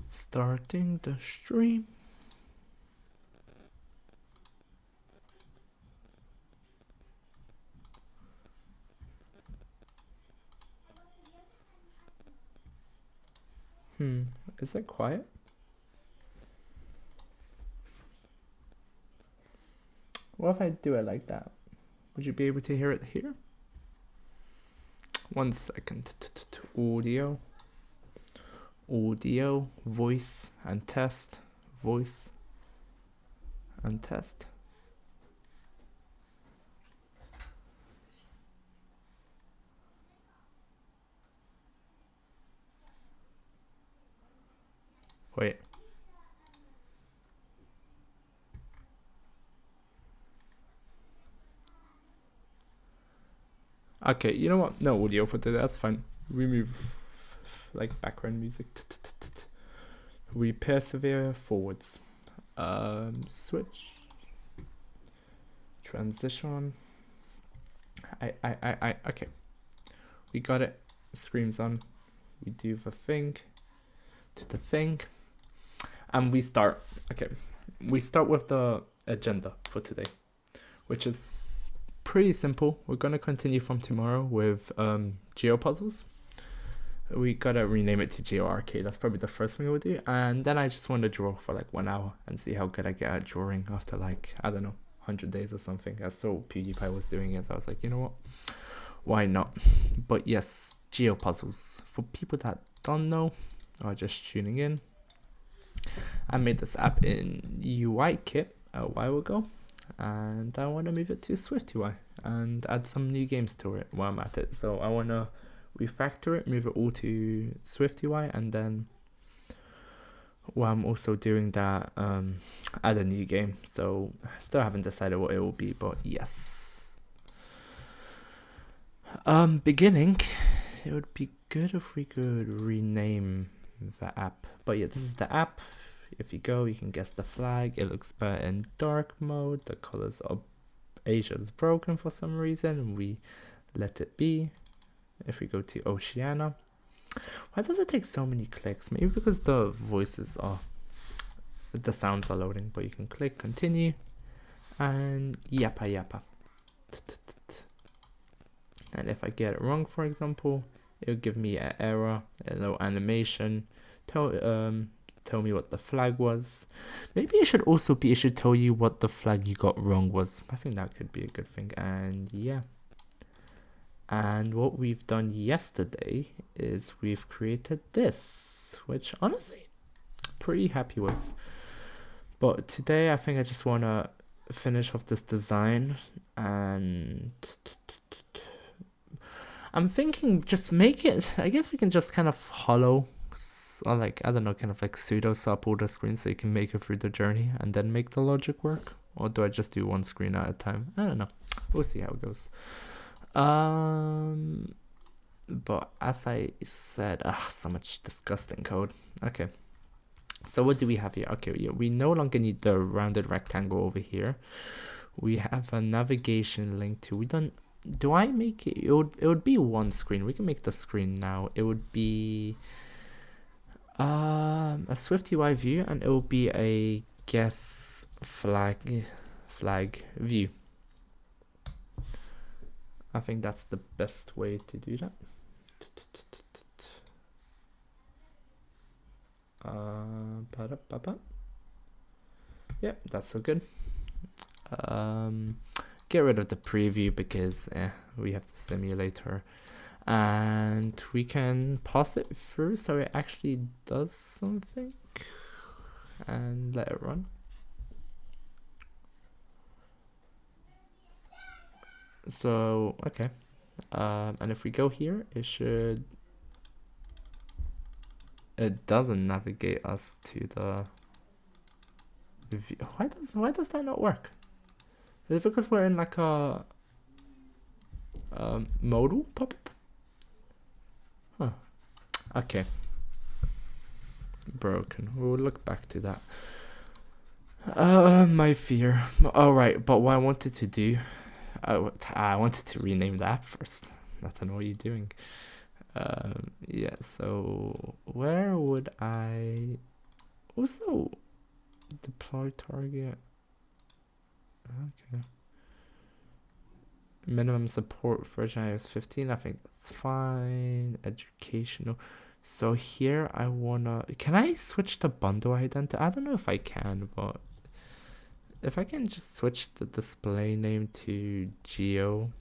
Starting the stream. Is it quiet? What if I do it like that? Would you be able to hear it here? 1 second. Audio, voice and test, voice and test. Wait. Okay, you know what? No audio for today, that's fine. Remove like background music. We persevere forwards. Switch. Transition. Okay. We got it. Screams on. We do the thing. To the thing. And we start. Okay. We start with the agenda for today, which is pretty simple. We're gonna continue from tomorrow with Geo Puzzles. We gotta rename it to Geo Arcade. That's probably the first thing we'll do. And then I just want to draw for like 1 hour and see how good I get at drawing after like, I don't know, 100 days or something. I saw PewDiePie was doing it, so I was like, you know what? Why not? But yes, Geo Puzzles. For people that don't know or just tuning in, I made this app in UI Kit a while ago, and I want to move it to SwiftUI and add some new games to it while I'm at it. So I want to refactor it, move it all to SwiftUI, and then while I'm also doing that, add a new game. So I still haven't decided what it will be, but yes. Beginning, it would be good if we could rename the app. But yeah, this is the app. If you go, you can guess the flag. It looks better in dark mode. The colors of Asia is broken for some reason. We let it be. If we go to Oceania, why does it take so many clicks? Maybe because the voices are, the sounds are loading. But you can click continue, and yappa. And if I get it wrong, for example, it'll give me an error, a little animation. Tell me what the flag was. Maybe it should tell you what the flag you got wrong was. I think that could be a good thing. And yeah. And what we've done yesterday is we've created this, which honestly, pretty happy with. But today I think I just want to finish off this design, and I'm thinking just make it, I guess we can just kind of hollow, or like, I don't know, kind of like pseudo swap all the screens so you can make it through the journey and then make the logic work. Or do I just do one screen at a time? I don't know. We'll see how it goes. But as I said, so much disgusting code. Okay. So what do we have here? Okay, yeah, we no longer need the rounded rectangle over here. We have a navigation link to, we don't, do I make it? It would be one screen. We can make the screen now. It would be a SwiftUI view, and it will be a guess flag view. I think that's the best way to do that. Yep, that's so good. Get rid of the preview because we have the simulator, and we can pass it through so it actually does something and let it run. So okay, and if we go here, it doesn't navigate us to the view. Why does that not work? Is it because we're in like a modal pop-up? Huh. Okay. Broken. We'll look back to that. My fear. All right, but what I wanted to do, I wanted to rename the app first. I don't know what you're doing. Yeah. So where would I also deploy target? Okay. Minimum support version iOS 15. I think that's fine. Educational. So here I wanna. Can I switch the bundle identity? I don't know if I can, but if I can just switch the display name to Geo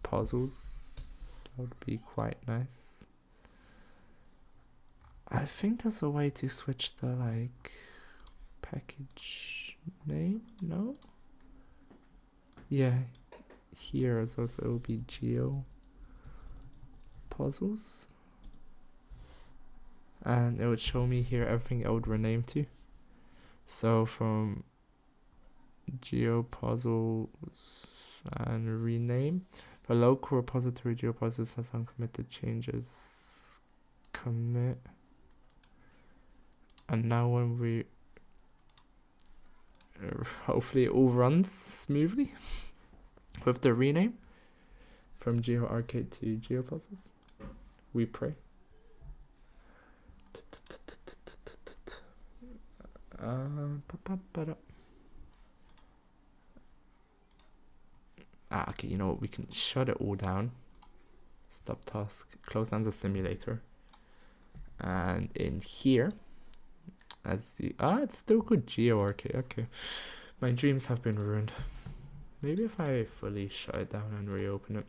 Puzzles, that would be quite nice. I think there's a way to switch the like package name. No. Yeah. Here is also it will be Geo Puzzles, and it would show me here everything I would rename to. So from Geo Puzzles and rename. For local repository Geo Puzzles has uncommitted changes. Commit. And now when we hopefully it all runs smoothly with the rename from Geo Arcade to Geo Puzzles. We pray. Okay, you know what? We can shut it all down. Stop task. Close down the simulator. And in here, as the it's still called Geo Arcade. Okay, my dreams have been ruined. Maybe if I fully shut it down and reopen it,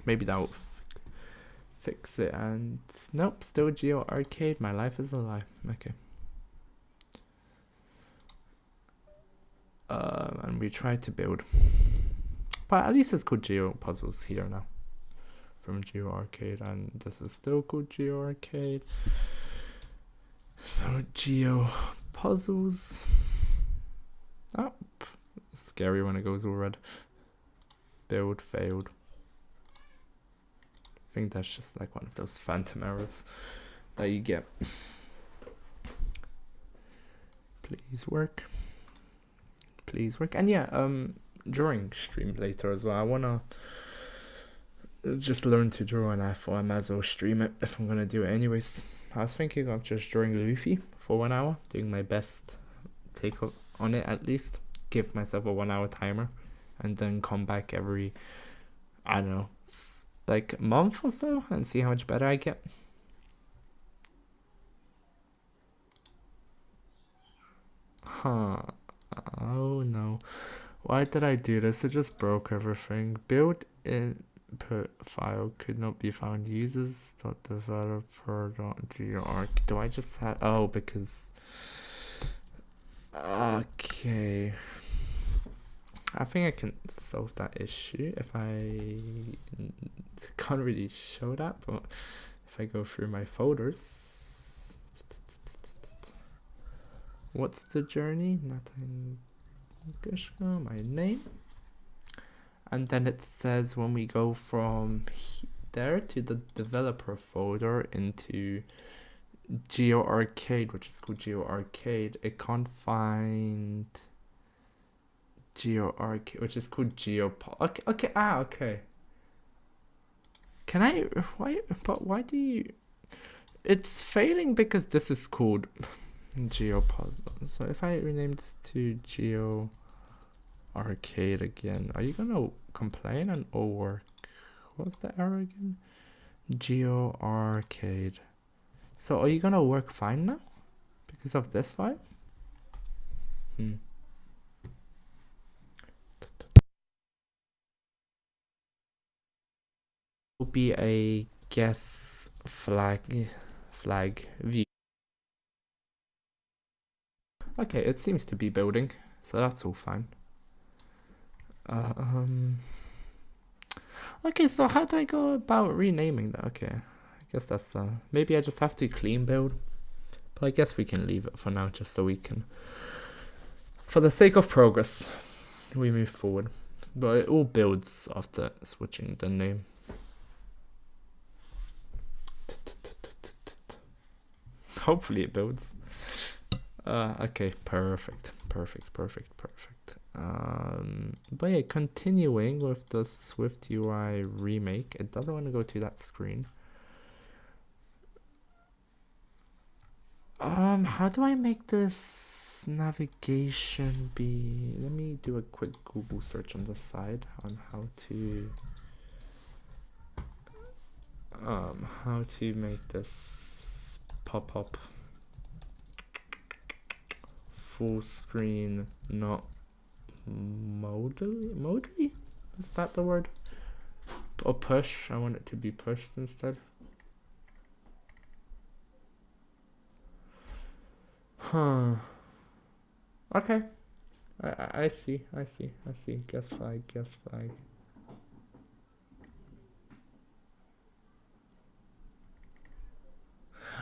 maybe that will fix it. And nope, still Geo Arcade. My life is a lie. Okay. And we tried to build, but at least it's called Geo Puzzles here now from Geo Arcade, and this is still called Geo Arcade. So Geo Puzzles. Oh, scary when it goes all red. Build failed. I think that's just like one of those phantom errors that you get. Please work. Please work. And yeah, drawing stream later as well. I wanna just learn to draw, and I thought I might as well stream it if I'm gonna do it anyways. I was thinking of just drawing Luffy for 1 hour, doing my best take on it at least. Give myself a 1 hour timer, and then come back every, I don't know, like a month or so, and see how much better I get. Huh. Oh no. Why did I do this? It just broke everything. Build input file could not be found. Users.developer.geoarc. Do I just have... Oh, because... Okay. I think I can solve that issue if I... Can't really show that, but if I go through my folders... What's the journey? Nothing. My name. And then it says when we go from there to the developer folder into Geo Arcade, which is called Geo Arcade, it can't find Geo Arcade, which is called Geo. Okay. Okay. Can I? Why? But why do you? It's failing because this is called Geo Puzzles. So if I rename this to Geo Arcade again, are you gonna complain and all work? What's the error again? Geo Arcade. So are you gonna work fine now because of this file? Will be a guess flag view. Okay, it seems to be building, so that's all fine. Okay, so how do I go about renaming that? Okay, I guess that's maybe I just have to clean build, but I guess we can leave it for now just so we can, for the sake of progress, we move forward. But it all builds after switching the name. Hopefully it builds. Okay, perfect. But yeah, continuing with the SwiftUI remake, it doesn't want to go to that screen. How do I make this navigation be? Let me do a quick Google search on the side on how to make this pop up full screen, not modally? Is that the word? Or push? I want it to be pushed instead. Huh. Okay. I see. Guess flag.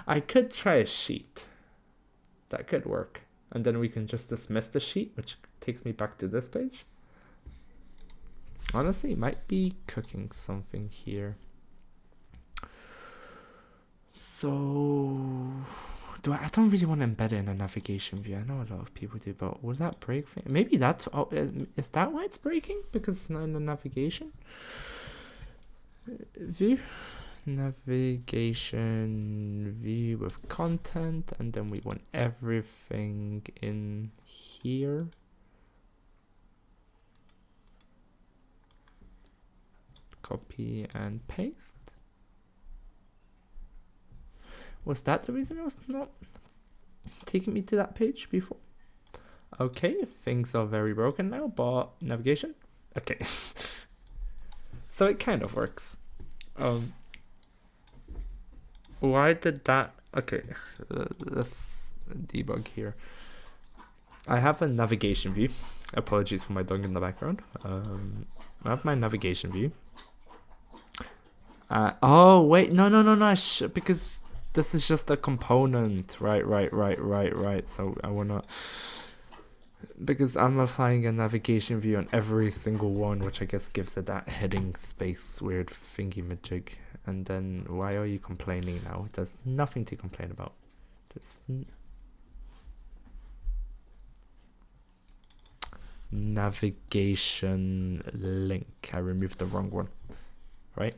I could try a sheet. That could work. And then we can just dismiss the sheet, which takes me back to this page. Honestly, might be cooking something here. So, I don't really want to embed it in a navigation view. I know a lot of people do, but will that break? Maybe that's, is that why it's breaking? Because it's not in the navigation view? Navigation view with content, and then we want everything in here. Copy and paste. Was that the reason it was not taking me to that page before? Okay, things are very broken now, but navigation? Okay. So it kind of works. Why did that? Okay, let's debug here. I have a navigation view. Apologies for my dog in the background. I have my navigation view. Oh wait, no, because this is just a component. Right. So I wanna, because I'm applying a navigation view on every single one, which I guess gives it that heading space weird thingy-majig. And then why are you complaining now? There's nothing to complain about. Navigation link. I removed the wrong one. Right?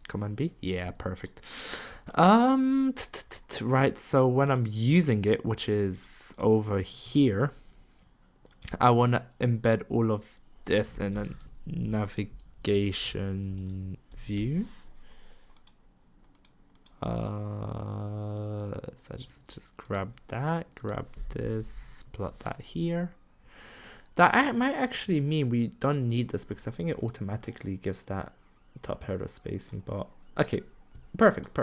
Command B? Yeah, perfect. Right, so when I'm using it, which is over here, I want to embed all of this in a navigation view. So I just grab that, grab this, plot that here. That might actually mean we don't need this because I think it automatically gives that top header spacing, but okay, perfect.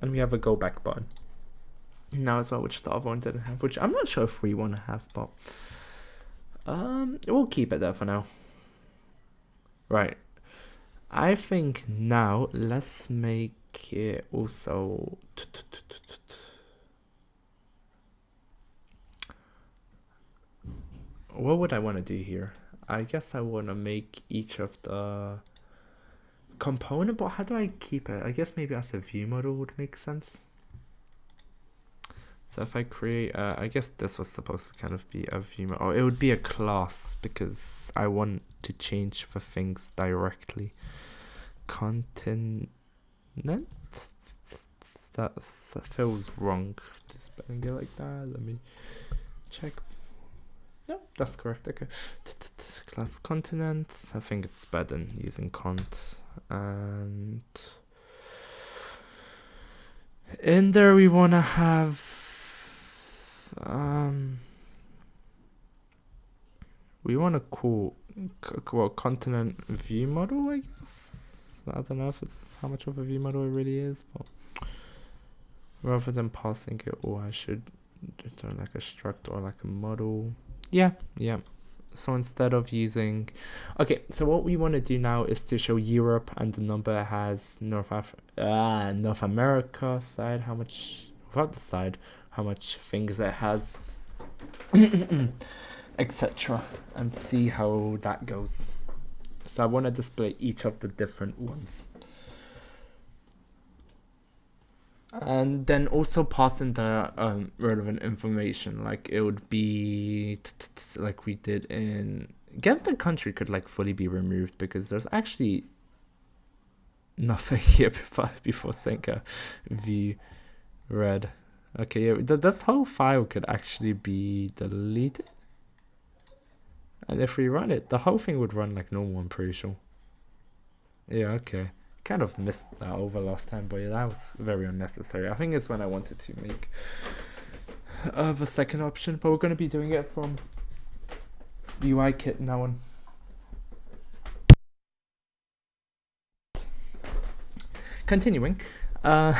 And we have a go back button now as well, which the other one didn't have, which I'm not sure if we want to have, but we'll keep it there for now. Right, I think now let's make it also what would I want to do here? I guess I want to make each of the component, but how do I keep it? I guess maybe as a view model would make sense. So if I create, I guess this was supposed to kind of be a view model. Oh, it would be a class because I want to change the things directly. Content. That feels wrong to spelling it like that. Let me check. No, that's correct. Okay. Class continent. I think it's better than using cont. And in there we want to have we want to call continent view model, I guess. I don't know if it's how much of a view model it really is, but rather than passing it, or I should return like a struct or like a model. Yeah. So instead of using, okay, so what we want to do now is to show Europe, and the number has North America side, how much, without the side, how much things it has, etc. and see how that goes. So I want to display each of the different ones. And then also pass in the relevant information, like it would be like we did in guess the country could like fully be removed because there's actually nothing here before Senka view red. Okay, yeah, this whole file could actually be deleted. And if we run it, the whole thing would run like normal, I'm pretty sure. Yeah, okay. Kind of missed that over last time, but yeah, that was very unnecessary. I think it's when I wanted to make the second option, but we're going to be doing it from UI kit now on. Continuing. Where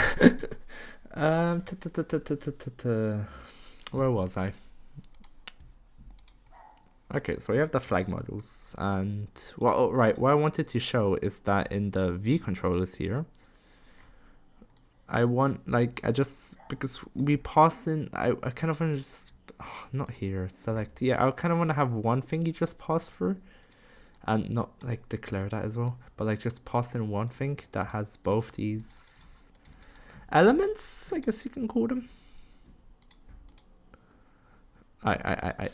was I? Okay, so we have the flag models, and well, right, what I wanted to show is that in the V controllers here, I want because we pass in, I kind of want to just, not here, select, yeah, I kind of want to have one thing you just pass through, and not like declare that as well, but like just pass in one thing that has both these elements, I guess you can call them.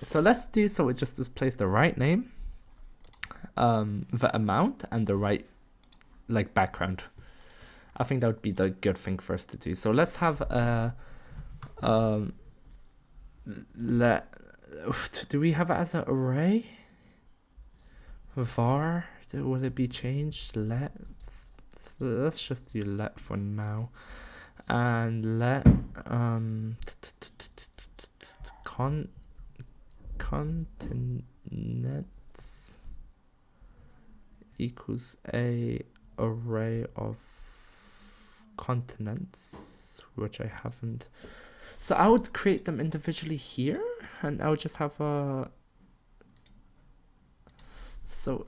So let's do so it just displays the right name, the amount, and the right like background. I think that would be the good thing for us to do. So let's have a do we have it as an array? Var, will it be changed? Let's just do let for now, and let continents equals a array of continents, which I haven't. So I would create them individually here, and I would just have a. So,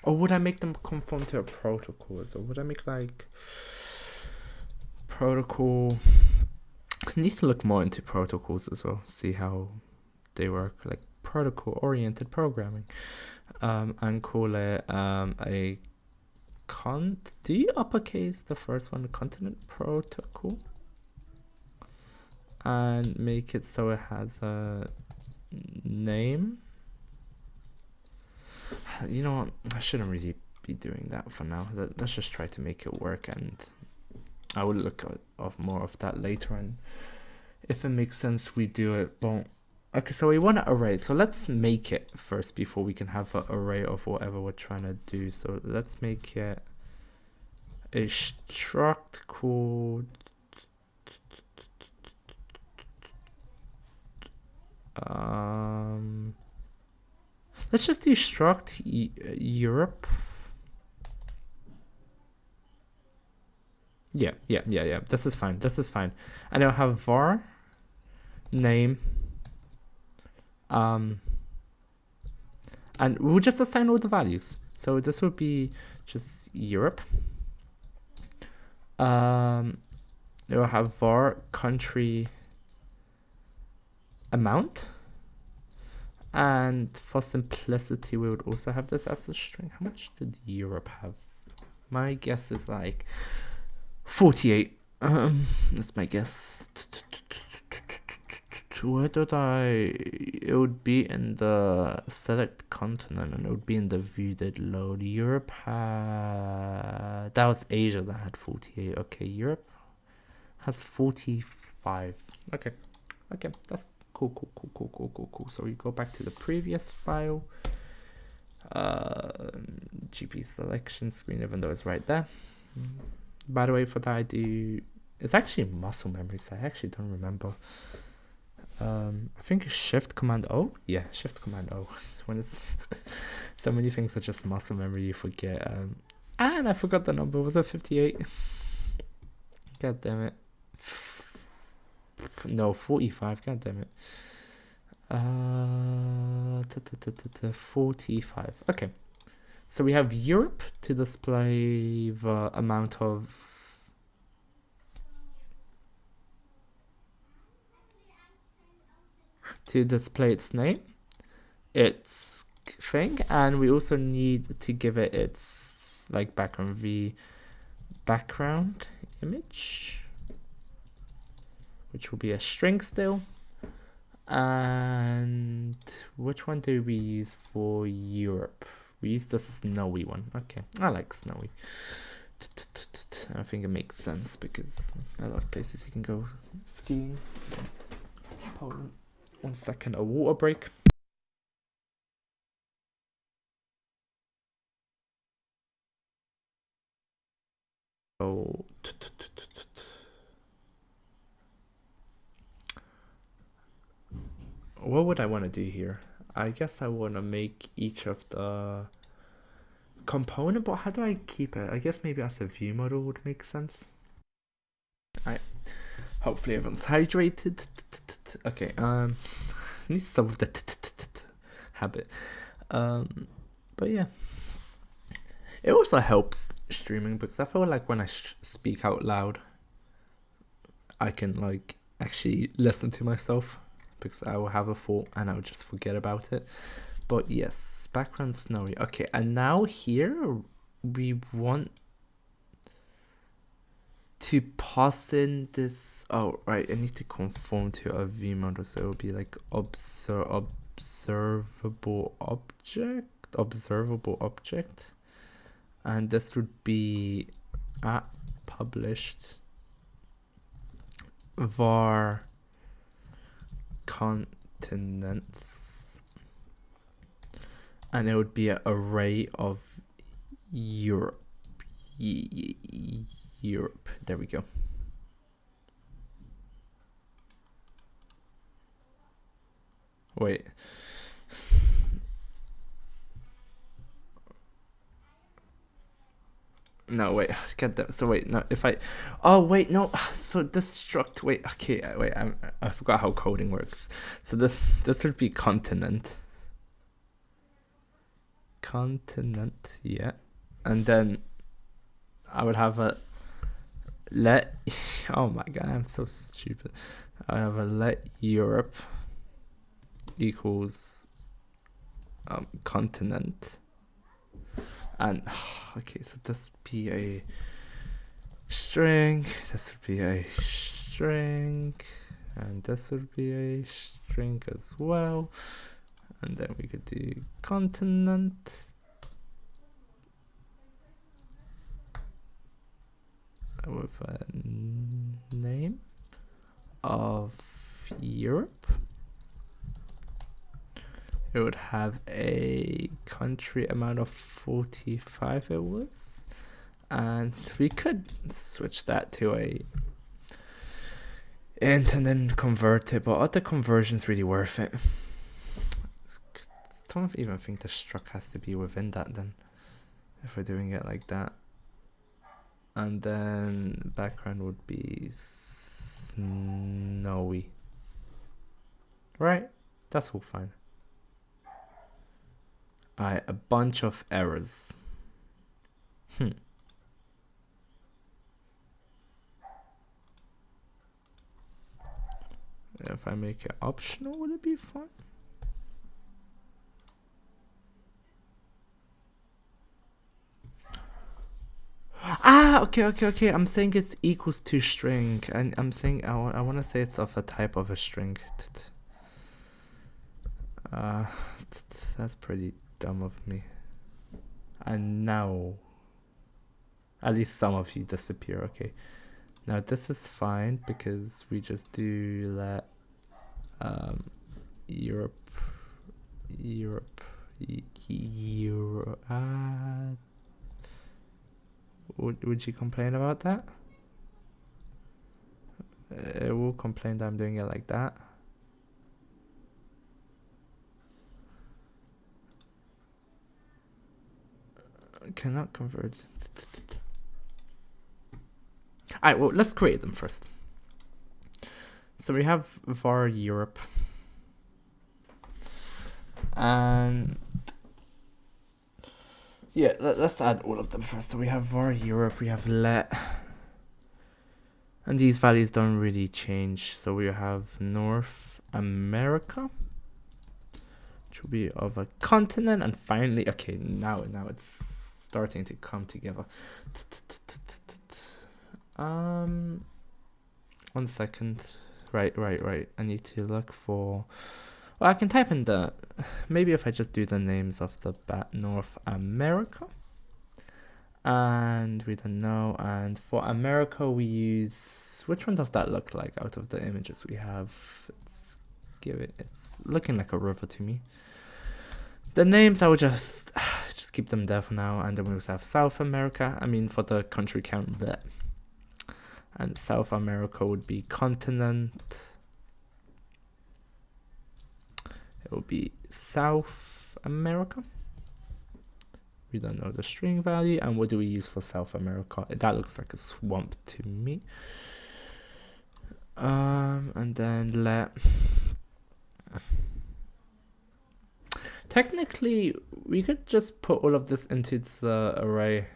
or would I make them conform to a protocol? So would I make like protocol? I need to look more into protocols as well, see how they work, like protocol-oriented programming, and call it a do you uppercase the first one, continent protocol, and make it so it has a name. You know what, I shouldn't really be doing that for now. Let's just try to make it work, and I will look at more of that later, and if it makes sense we do it. But okay, so we want an array, so let's make it first before we can have an array of whatever we're trying to do. So let's make it a struct called let's just do struct Europe. Yeah. This is fine. And I'll have var name, and we'll just assign all the values. So this would be just Europe. It will have var country amount, and for simplicity we would also have this as a string. How much did Europe have? My guess is like 48. That's my guess. Where did it would be in the select continent, and it would be in the view that load. Europe had, that was Asia that had 48. Okay, Europe has 45. Okay, that's cool. So we go back to the previous file, GP selection screen, even though it's right there. By the way, for that I do, it's actually muscle memory, so I actually don't remember. I think it's Shift Command O. Yeah, Shift Command O. When it's so many things are just muscle memory, you forget. And I forgot the number. Was it 58? God damn it. No, 45. God damn it. 45. Okay. So we have Europe to display the amount of its name, its thing, and we also need to give it its like background V background image, which will be a string still. And which one do we use for Europe? We use the snowy one. Okay, I like snowy. I think it makes sense because a lot of places you can go skiing. Hold on 1 second, a water break. So what would I want to do here? I guess I want to make each of the component, but how do I keep it? I guess maybe as a view model would make sense. Alright, hopefully everyone's hydrated. Okay, need some of the habit. But yeah, it also helps streaming because I feel like when I speak out loud, I can like actually listen to myself, because I will have a thought and I will just forget about it. But yes, background snowy. Okay, and now here we want to pass in this. Oh, right, I need to conform to a view model, so it will be like observable object, and this would be at published var continents, and it would be an array of Europe. Europe. There we go. Wait. No, wait, get that. So wait, no, if I, oh wait, no, so destruct, wait, okay, wait, I forgot how coding works. So this would be continent, yeah, and then I would have a let, oh my god, I'm so stupid. I have a let Europe equals continent. And okay, so this would be a string, this would be a string, and this would be a string as well. And then we could do continent with a name of Europe. It would have a country amount of 45 it was, and we could switch that to a int and then convert it, but are the conversions really worth it? I don't even think the struct has to be within that then, if we're doing it like that. And then background would be snowy, right? That's all fine. A bunch of errors. If I make it optional, would it be fine? Ah, okay. I'm saying it's equals to string, and I'm saying I want to say it's of a type of a string. That's pretty dumb of me. And now at least some of you disappear. Okay, now this is fine because we just do let Europe would you complain about that? It will complain that I'm doing it like that. Cannot convert. Alright, well, let's create them first. So we have var Europe, and yeah, let's add all of them first. So we have var Europe, we have let, and these values don't really change. So we have North America, which will be of a continent, and finally, okay, now it's starting to come together. 1 second. Right. I need to look for. Well, I can type in the. Maybe if I just do the names of the North America. And we don't know. And for America, we use. Which one does that look like out of the images we have? It's looking like a river to me. The names, I would just keep them there for now. And then we also have South America. I mean, for the country count there. And South America would be continent. It will be South America. We don't know the string value. And what do we use for South America? That looks like a swamp to me. And then technically, we could just put all of this into the array.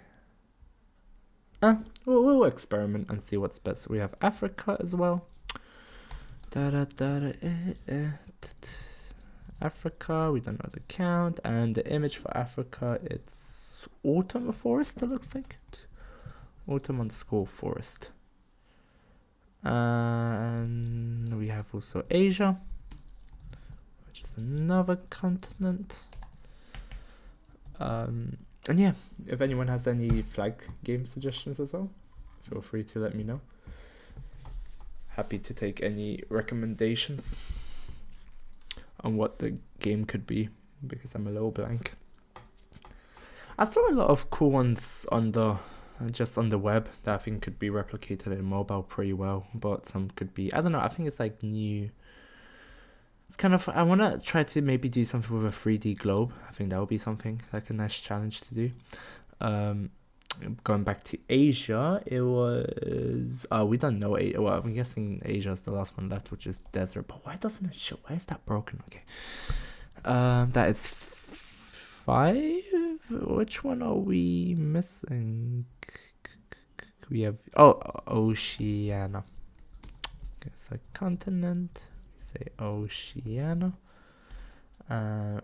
We'll experiment and see what's best. We have Africa as well. Africa, we don't know the count. And the image for Africa, it's autumn forest, it looks like. Autumn_forest. And we have also Asia, which is another continent. And yeah, if anyone has any flag game suggestions as well, feel free to let me know. Happy to take any recommendations on what the game could be, because I'm a little blank. I saw a lot of cool ones on the web that I think could be replicated in mobile pretty well, but some could be, I don't know, I think it's like new. It's kind of, I want to try to maybe do something with a 3D globe. I think that would be something like a nice challenge to do. Going back to Asia, it was, we don't know, well, I'm guessing Asia is the last one left, which is desert, but why doesn't it show? Why is that broken? Okay. That is 5. Which one are we missing? We have, Oceania. Okay, it's a continent. Say Oceania. I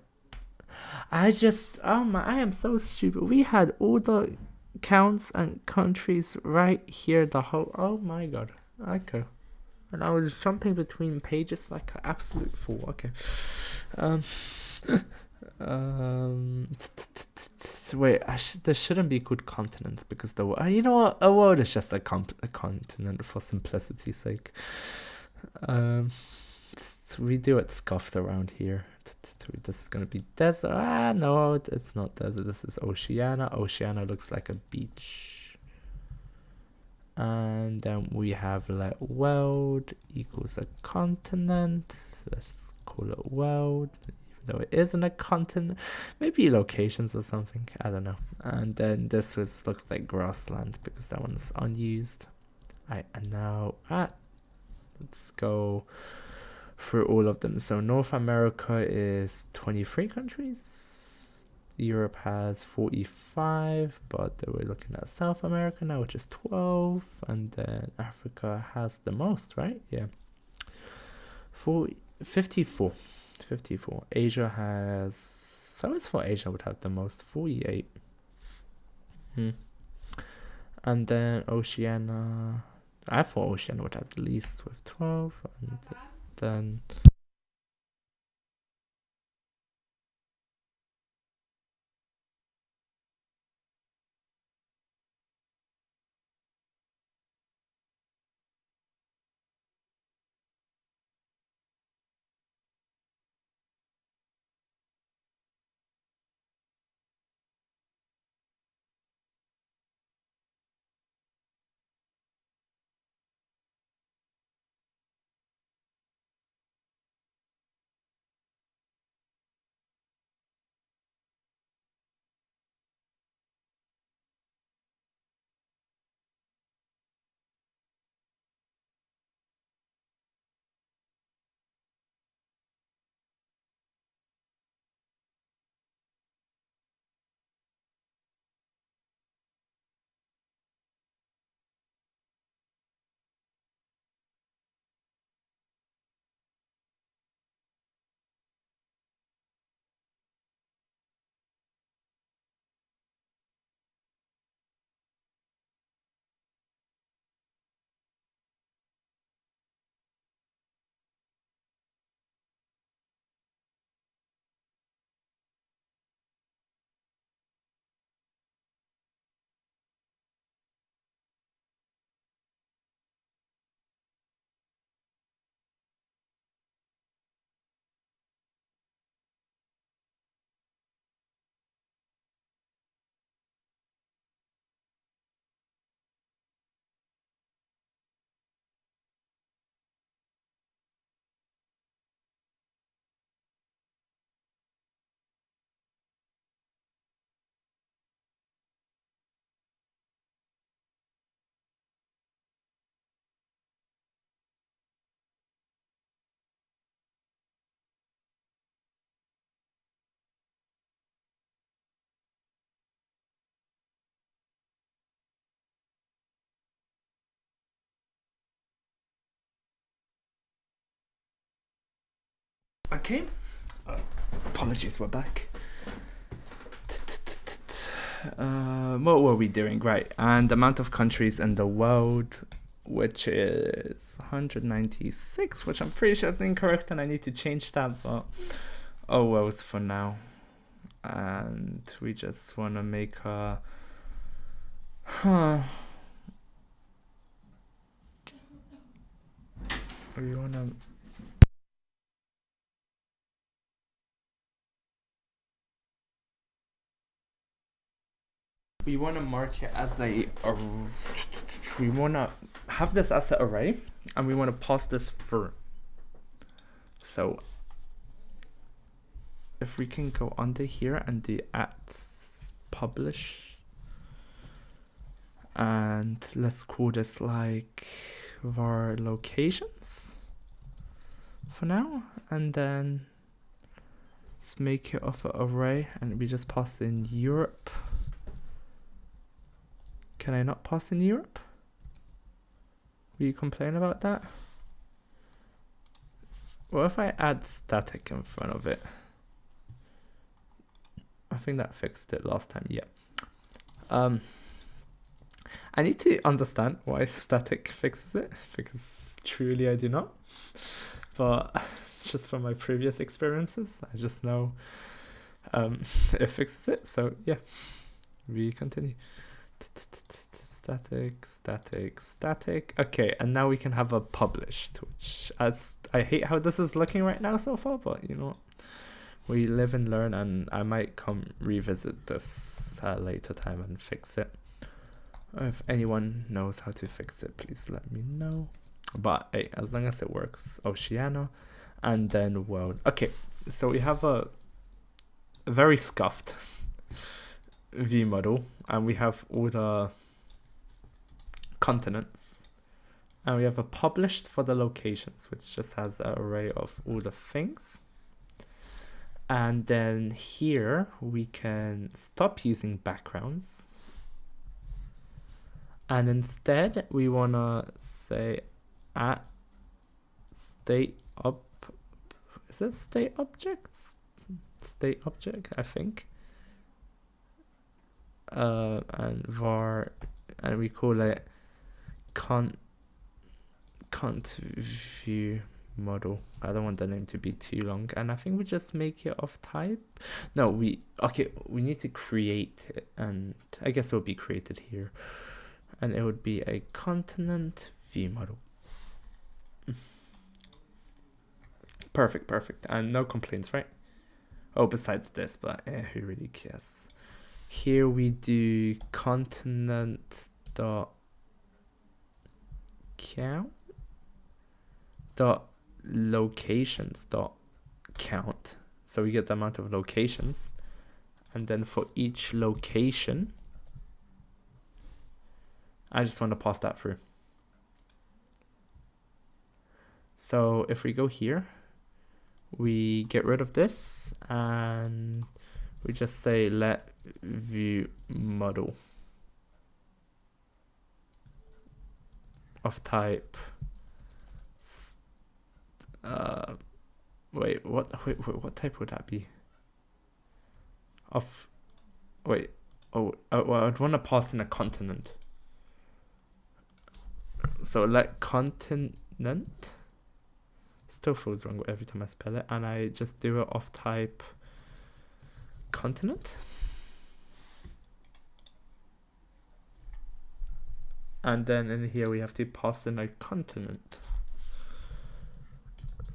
am so stupid. We had all the counts and countries right here. Oh my god. Okay. And I was jumping between pages like an absolute fool. Okay. Wait, there shouldn't be good continents, because you know what? A world is just a continent for simplicity's sake. We do it scuffed around here. This is gonna be desert. No, it's not desert. This is Oceania. Oceania looks like a beach. And then we have like world equals a continent. Let's call it world, even though it isn't a continent. Maybe locations or something. I don't know. And then this looks like grassland, because that one's unused. Let's go through all of them. So North America is 23 countries. Europe has 45, but we're looking at South America now, which is 12. And then Africa has the most, right? Yeah. 54. Asia has, so it's for Asia would have the most, 48. And then Oceania, I thought Oceania would have the least with 12. And then Okay. Apologies, we're back. What were we doing? Right, and the amount of countries in the world, which is 196, which I'm pretty sure is incorrect, and I need to change that, but oh well, it's for now. And we just want to make a... We want to... We want to mark it as a... We want to have this as an array, and we want to pass this through. So if we can go under here and do @publish, and let's call this like var locations for now, and then let's make it of an array, and we just pass in Europe. Can I not pass in Europe? Will you complain about that? What if I add static in front of it? I think that fixed it last time. Yeah. I need to understand why static fixes it, because truly I do not. But just from my previous experiences, I just know it fixes it. So yeah, we continue. Static, static, static. Okay, and now we can have a published, which I hate how this is looking right now so far, but you know what? We live and learn, and I might come revisit this at a later time and fix it. If anyone knows how to fix it, please let me know. But hey, as long as it works, Oceania, and then world. Okay, so we have a very scuffed view model, and we have all the continents, and we have a published for the locations, which just has an array of all the things. And then here we can stop using backgrounds, and instead we want to say at state up, is it state objects? State object, I think. And var, and we call it cont view model. I don't want the name to be too long, and I think we just make it of type. No, we need to create it, and I guess it will be created here, and it would be a continent view model. Perfect, and no complaints, right? Oh, besides this, but who really cares? Here we do continent dot count dot locations dot count, so we get the amount of locations, and then for each location I just want to pass that through. So if we go here, we get rid of this, and we just say let view model of type wait, what type would that be? Of wait, well, I'd want to pass in a continent, so let continent. Still feels wrong every time I spell it, and I just do it of type continent. And then in here we have to pass in a continent,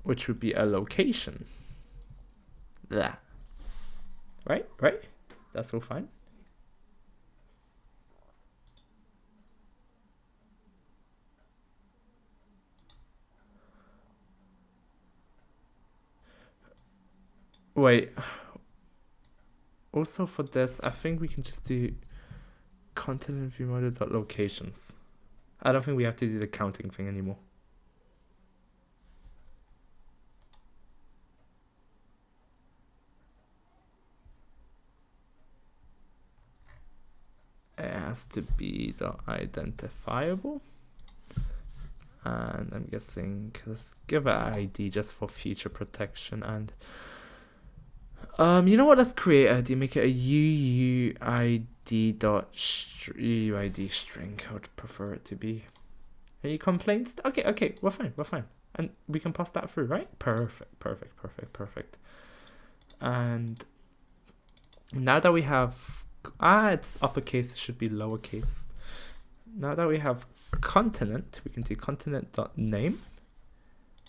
which would be a location. Yeah. Right? That's all fine. Wait. Also for this, I think we can just do continent view model dot locations. I don't think we have to do the counting thing anymore. It has to be the identifiable, And I'm guessing let's give it an ID just for future protection. And you know what? Let's create a ID. Make it a UUID string. I would prefer it to be. Any complaints? Okay, we're fine. And we can pass that through, right? Perfect. And now that we have, it's uppercase, it should be lowercase. Now that we have continent, we can do continent.name.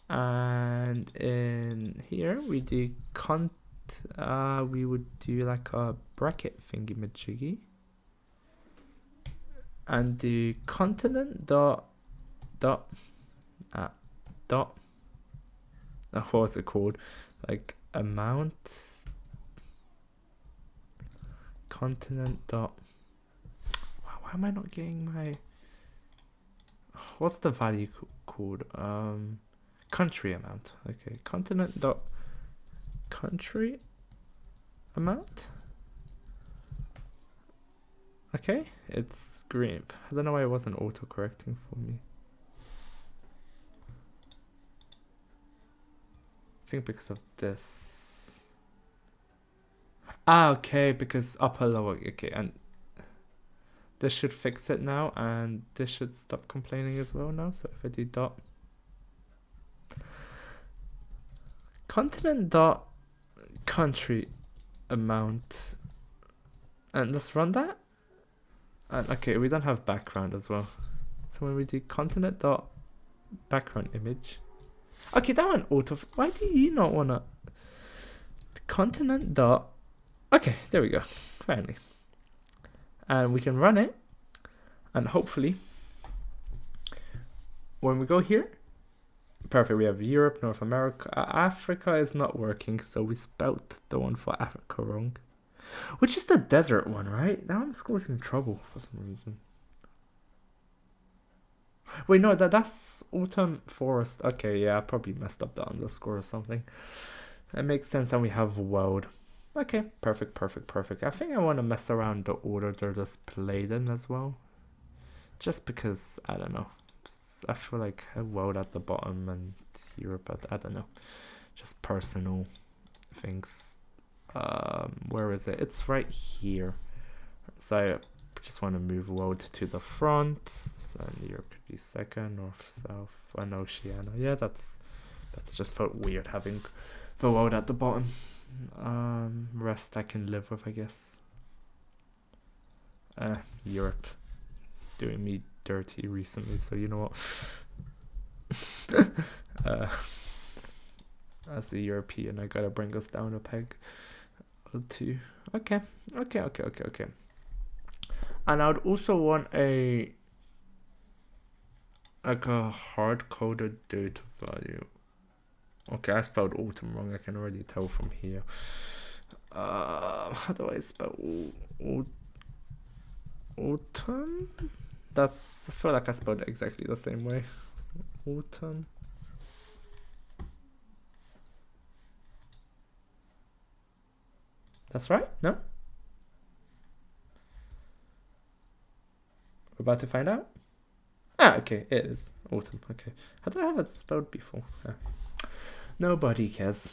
And in here, we do we would do like a bracket thingy majiggy. And do continent dot what was it called? Like amount continent dot. Why am I not getting my? What's the value called? Country amount. Okay, continent dot country amount. Okay, it's green. I don't know why it wasn't auto correcting for me. I think because of this. Okay, because upper lower. Okay, and this should fix it now, and this should stop complaining as well now. So if I do dot continent dot country amount, and let's run that. And okay, we don't have background as well. So when we do continent dot background image. Okay, that one auto. Why do you not wanna continent dot? Okay, there we go. Finally, and we can run it, and hopefully, when we go here, perfect. We have Europe, North America, Africa is not working, so we spelt the one for Africa wrong, which is the desert one, right? That one's causing trouble for some reason. Wait, no, that's autumn forest. Okay, yeah, I probably messed up the underscore or something. That makes sense. And we have world. Okay, perfect. I think I want to mess around the order they're displayed in as well. Just because, I don't know. I feel like a world at the bottom and Europe at, I don't know. Just personal things. Where is it? It's right here. So I just want to move world to the front. And Europe could be second, north, south, and Oceania. Yeah, that's just felt weird having the world at the bottom. Rest I can live with, I guess. Europe doing me dirty recently, so you know what. As a European, I gotta bring us down a peg or two. Okay. And I would also want a hard-coded data value. Okay, I spelled autumn wrong. I can already tell from here. How do I spell autumn? I feel like I spelled it exactly the same way. Autumn. That's right? No? We're about to find out. Okay, it is autumn. Okay, how did I have it spelled before? Nobody cares.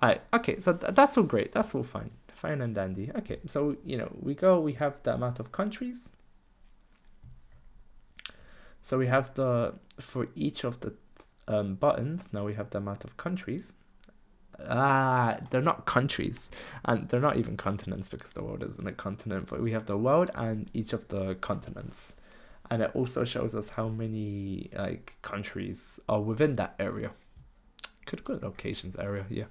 Okay, so that's all great. That's all fine and dandy. Okay, so we have the amount of countries. So we have for each of the buttons. Now we have the amount of countries. They're not countries, and they're not even continents because the world isn't a continent, but we have the world and each of the continents, and it also shows us how many countries are within that area. Could go locations area, yeah.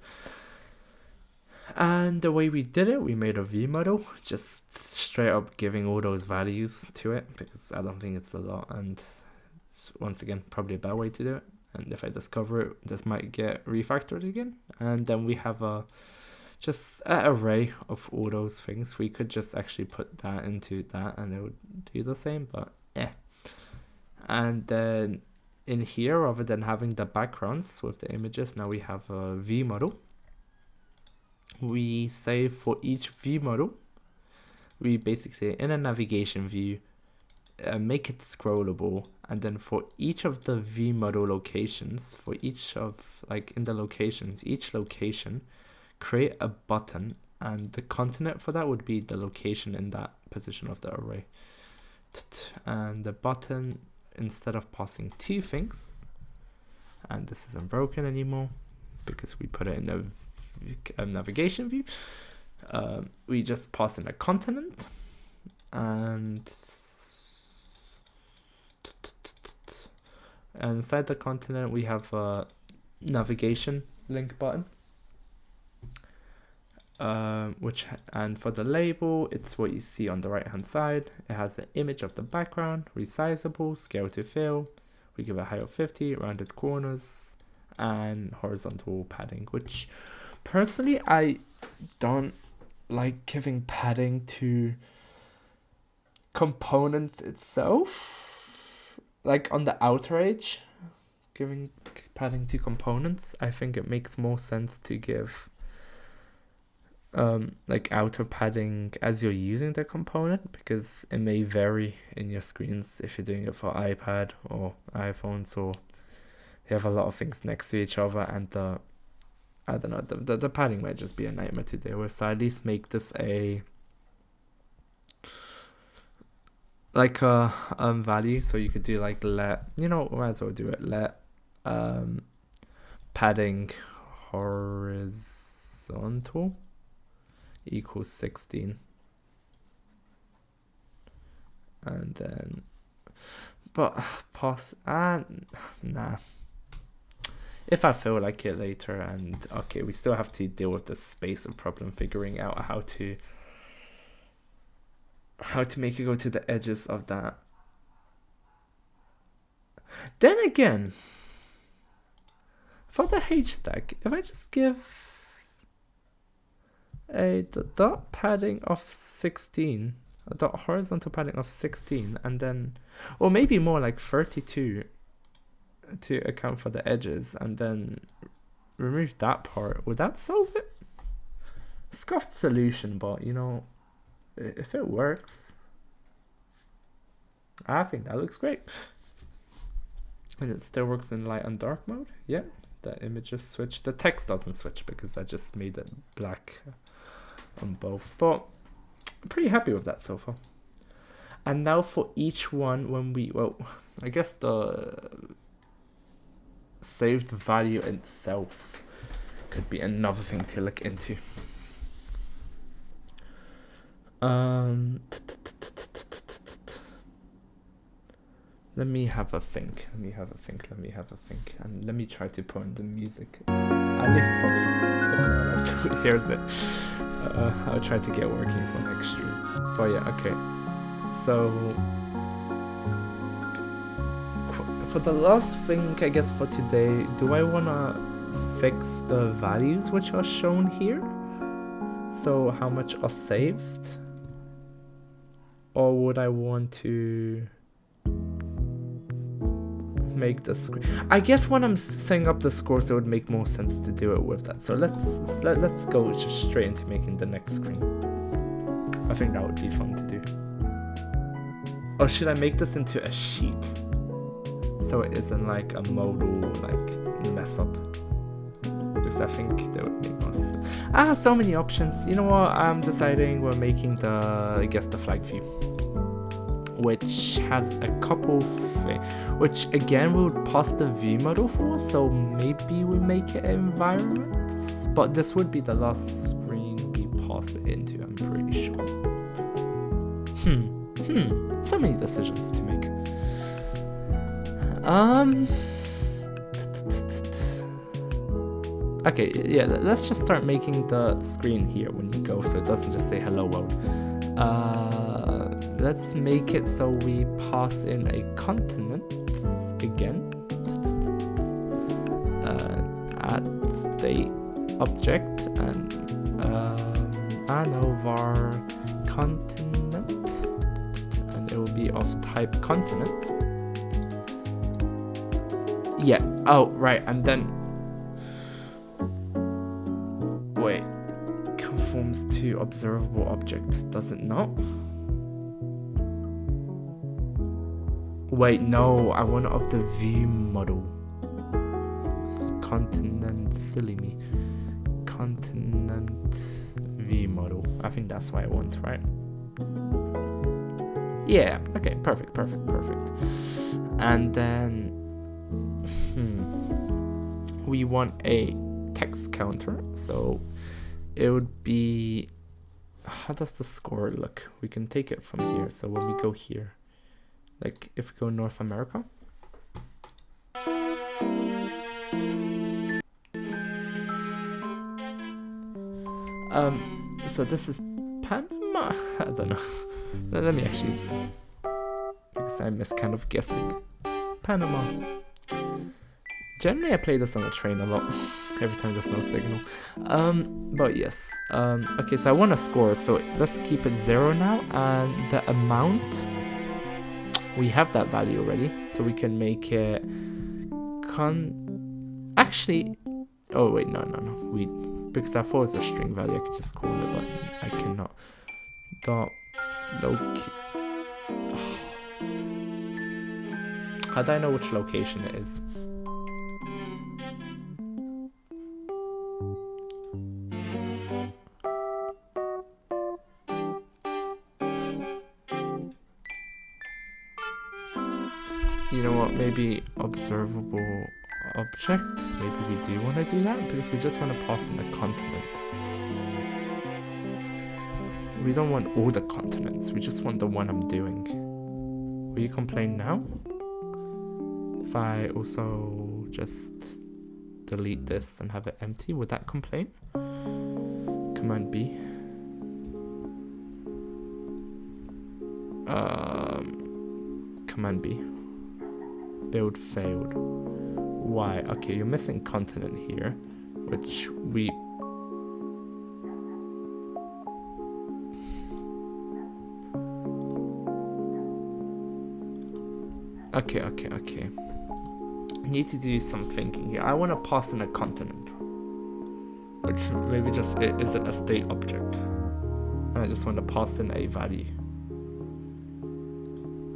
And the way we did it, we made a V model, just straight up giving all those values to it, because I don't think it's a lot, and once again, probably a bad way to do it. And if I discover it, this might get refactored again. And then we have just an array of all those things. We could just actually put that into that and it would do the same, but And then in here, rather than having the backgrounds with the images, now we have a V model. We say for each V model we basically, in a navigation view, make it scrollable, and then for each of the vModal locations, for each of, like, in the locations, each location, create a button, and the continent for that would be the location in that position of the array. And the button, instead of passing two things, and this isn't broken anymore because we put it in the navigation view, we just pass in a continent, and inside the continent we have a navigation link button, and for the label, it's what you see on the right hand side. It has the image of the background, resizable, scale to fill. We give a height of 50, rounded corners, and horizontal padding, which personally I don't like giving padding to components itself, like on the outer edge, giving padding to components. I think it makes more sense to give like outer padding as you're using the component, because it may vary in your screens if you're doing it for iPad or iPhones, or you have a lot of things next to each other, and I don't know, the padding might just be a nightmare to deal with. So at least make this a like a value, so you could do like let, might as well do it, let padding horizontal equals 16, and then nah, if I feel like it later. And okay, we still have to deal with the spacer problem, figuring out how to make it go to the edges of that. Then again, for the H stack, if I just give a dot padding of 16, a dot horizontal padding of 16, and then, or maybe more like 32 to account for the edges, and then remove that part, would that solve it? Scuffed solution, but if it works, I think that looks great. And it still works in light and dark mode. Yeah, the images switch. The text doesn't switch because I just made it black on both, but I'm pretty happy with that so far. And now for each one, when we, I guess the saved value itself could be another thing to look into. Let me have a think, and let me try to put in the music, at least for me, if no one else hears it. I'll try to get working for next stream. But yeah, okay. So for the last thing, I guess, for today, do I want to fix the values which are shown here? So how much are saved? Or would I want to make the screen? I guess when I'm setting up the scores, it would make more sense to do it with that. So let's go just straight into making the next screen. I think that would be fun to do. Or should I make this into a sheet, so it isn't like a modal like mess up? Because I think that would make more sense. So many options. You know what? I'm deciding we're making the flag view, which has a couple which again we would pass the vModal for, so maybe we make it an environment, but this would be the last screen we pass it into, I'm pretty sure. So many decisions to make. Okay, yeah, let's just start making the screen here when you go, so it doesn't just say hello world. Let's make it so we pass in a continent again. Add state object and var continent, and it will be of type continent. Yeah. Oh, right, and then wait. conforms to observable object, does it not? Wait, no, I want it of the view model. Continent, silly me. Continent view model. I think that's what I want, right? Yeah, okay, perfect. And then we want a text counter, so it would be, how does the score look? We can take it from here. So when we go here, like if we go North America, so this is Panama. I don't know. Let me actually just, because I miss kind of guessing. Panama. Generally I play this on the train a lot. Every time there's no signal. But yes. Okay, so I want a score, so let's keep it 0 now. And the amount, we have that value already, so we can make it actually, oh wait, no, because I thought it was a string value, I could just call it, but I cannot. Dot how do I know which location it is? You know what, maybe observable object, maybe we do want to do that, because we just want to pass in a continent. We don't want all the continents, we just want the one I'm doing. Will you complain now? If I also just delete this and have it empty, would that complain? Command B. Command B. Build failed. Why? Okay, you're missing continent here, which we... Okay. Need to do some thinking here. I want to pass in a continent, which maybe just isn't a state object, and I just want to pass in a value,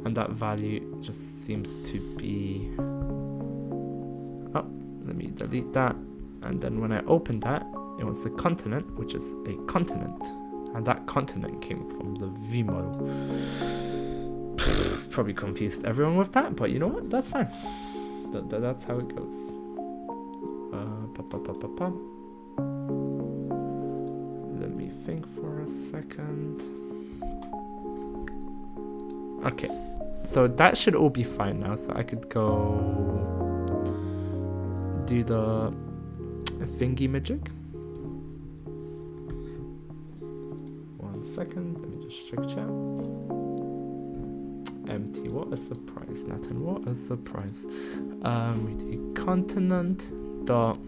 and that value just seems to be, oh, let me delete that, and then when I open that, it wants a continent, which is a continent, and that continent came from the V model. Probably confused everyone with that, but you know what, that's fine. That's how it goes. Let me think for a second. Okay, so that should all be fine now, so I could go do the thingy magic. 1 second, let me just check chat. Empty, what a surprise, Nathan, what a surprise. We do continent dot,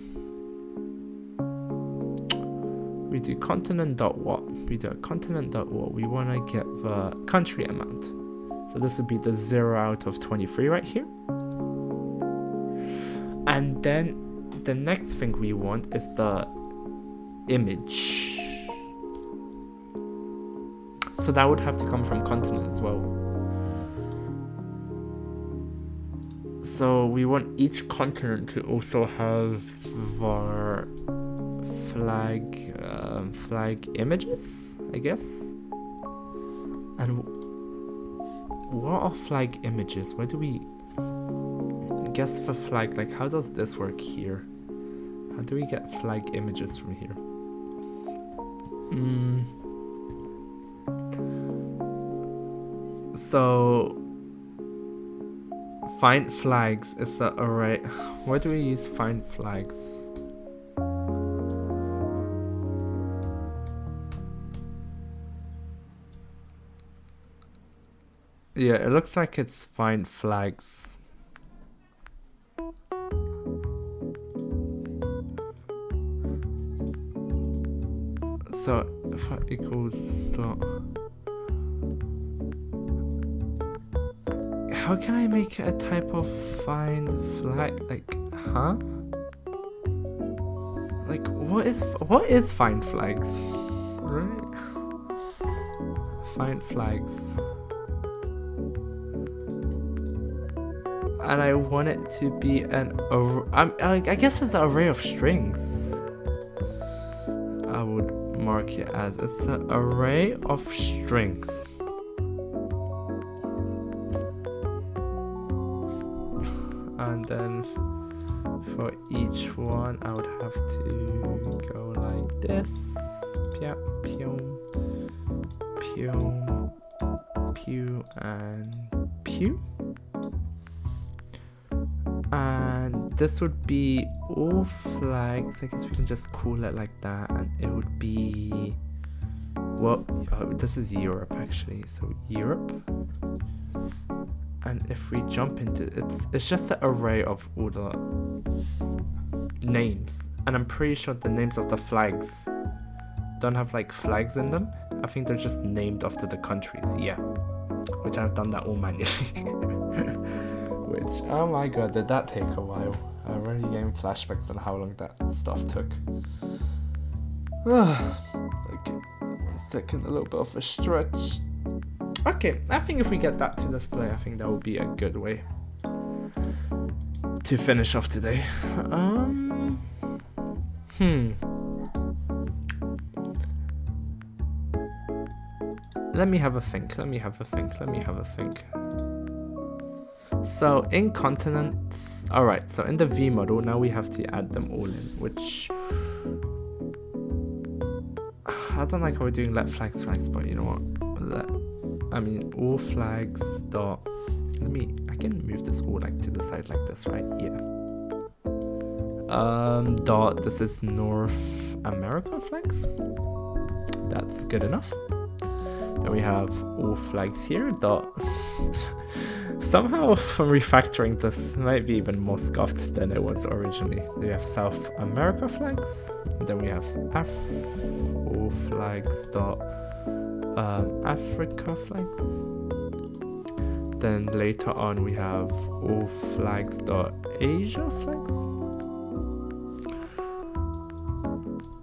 we do continent dot what? We do a continent dot what? We want to get the country amount. So this would be the 0 out of 23 right here. And then the next thing we want is the image. So that would have to come from continent as well. So we want each continent to also have var flag images, I guess. And what are flag images? Where do we guess for flag? Like, how does this work here? How do we get flag images from here? So find flags is the array. Where do we use find flags? Yeah, it looks like it's find flags. So if I equals dot, how can I make it a type of find flag? Like, huh? Like, what is find flags? array. Find flags. And I want it to be an I guess it's an array of strings. I would mark it as it's an array of strings. And then for each one I would have to go like this. Yep, pew, pew, pew, and pew. And this would be all flags. I guess we can just call it like that, and it would be, well, this is Europe actually, so Europe. And if we jump into it's just an array of all the names, and I'm pretty sure the names of the flags don't have like flags in them. I think they're just named after the countries. Yeah, which I've done that all manually. Which, oh my god, did that take a while? I'm already getting flashbacks on how long that stuff took. Okay, 1 second, a little bit of a stretch. Okay, I think if we get that to display, I think that would be a good way to finish off today. Let me have a think. So in continents, alright, so in the V model, now we have to add them all in, which I don't like how we're doing let flags, but you know what, all flags dot, I can move this all like to the side like this, right? Yeah. Dot, this is North America flags. That's good enough. Then we have all flags here, dot. Somehow from refactoring this might be even more scuffed than it was originally. We have South America flags, and then we have all flags dot Africa flags. Then later on we have all flags dot Asia flags.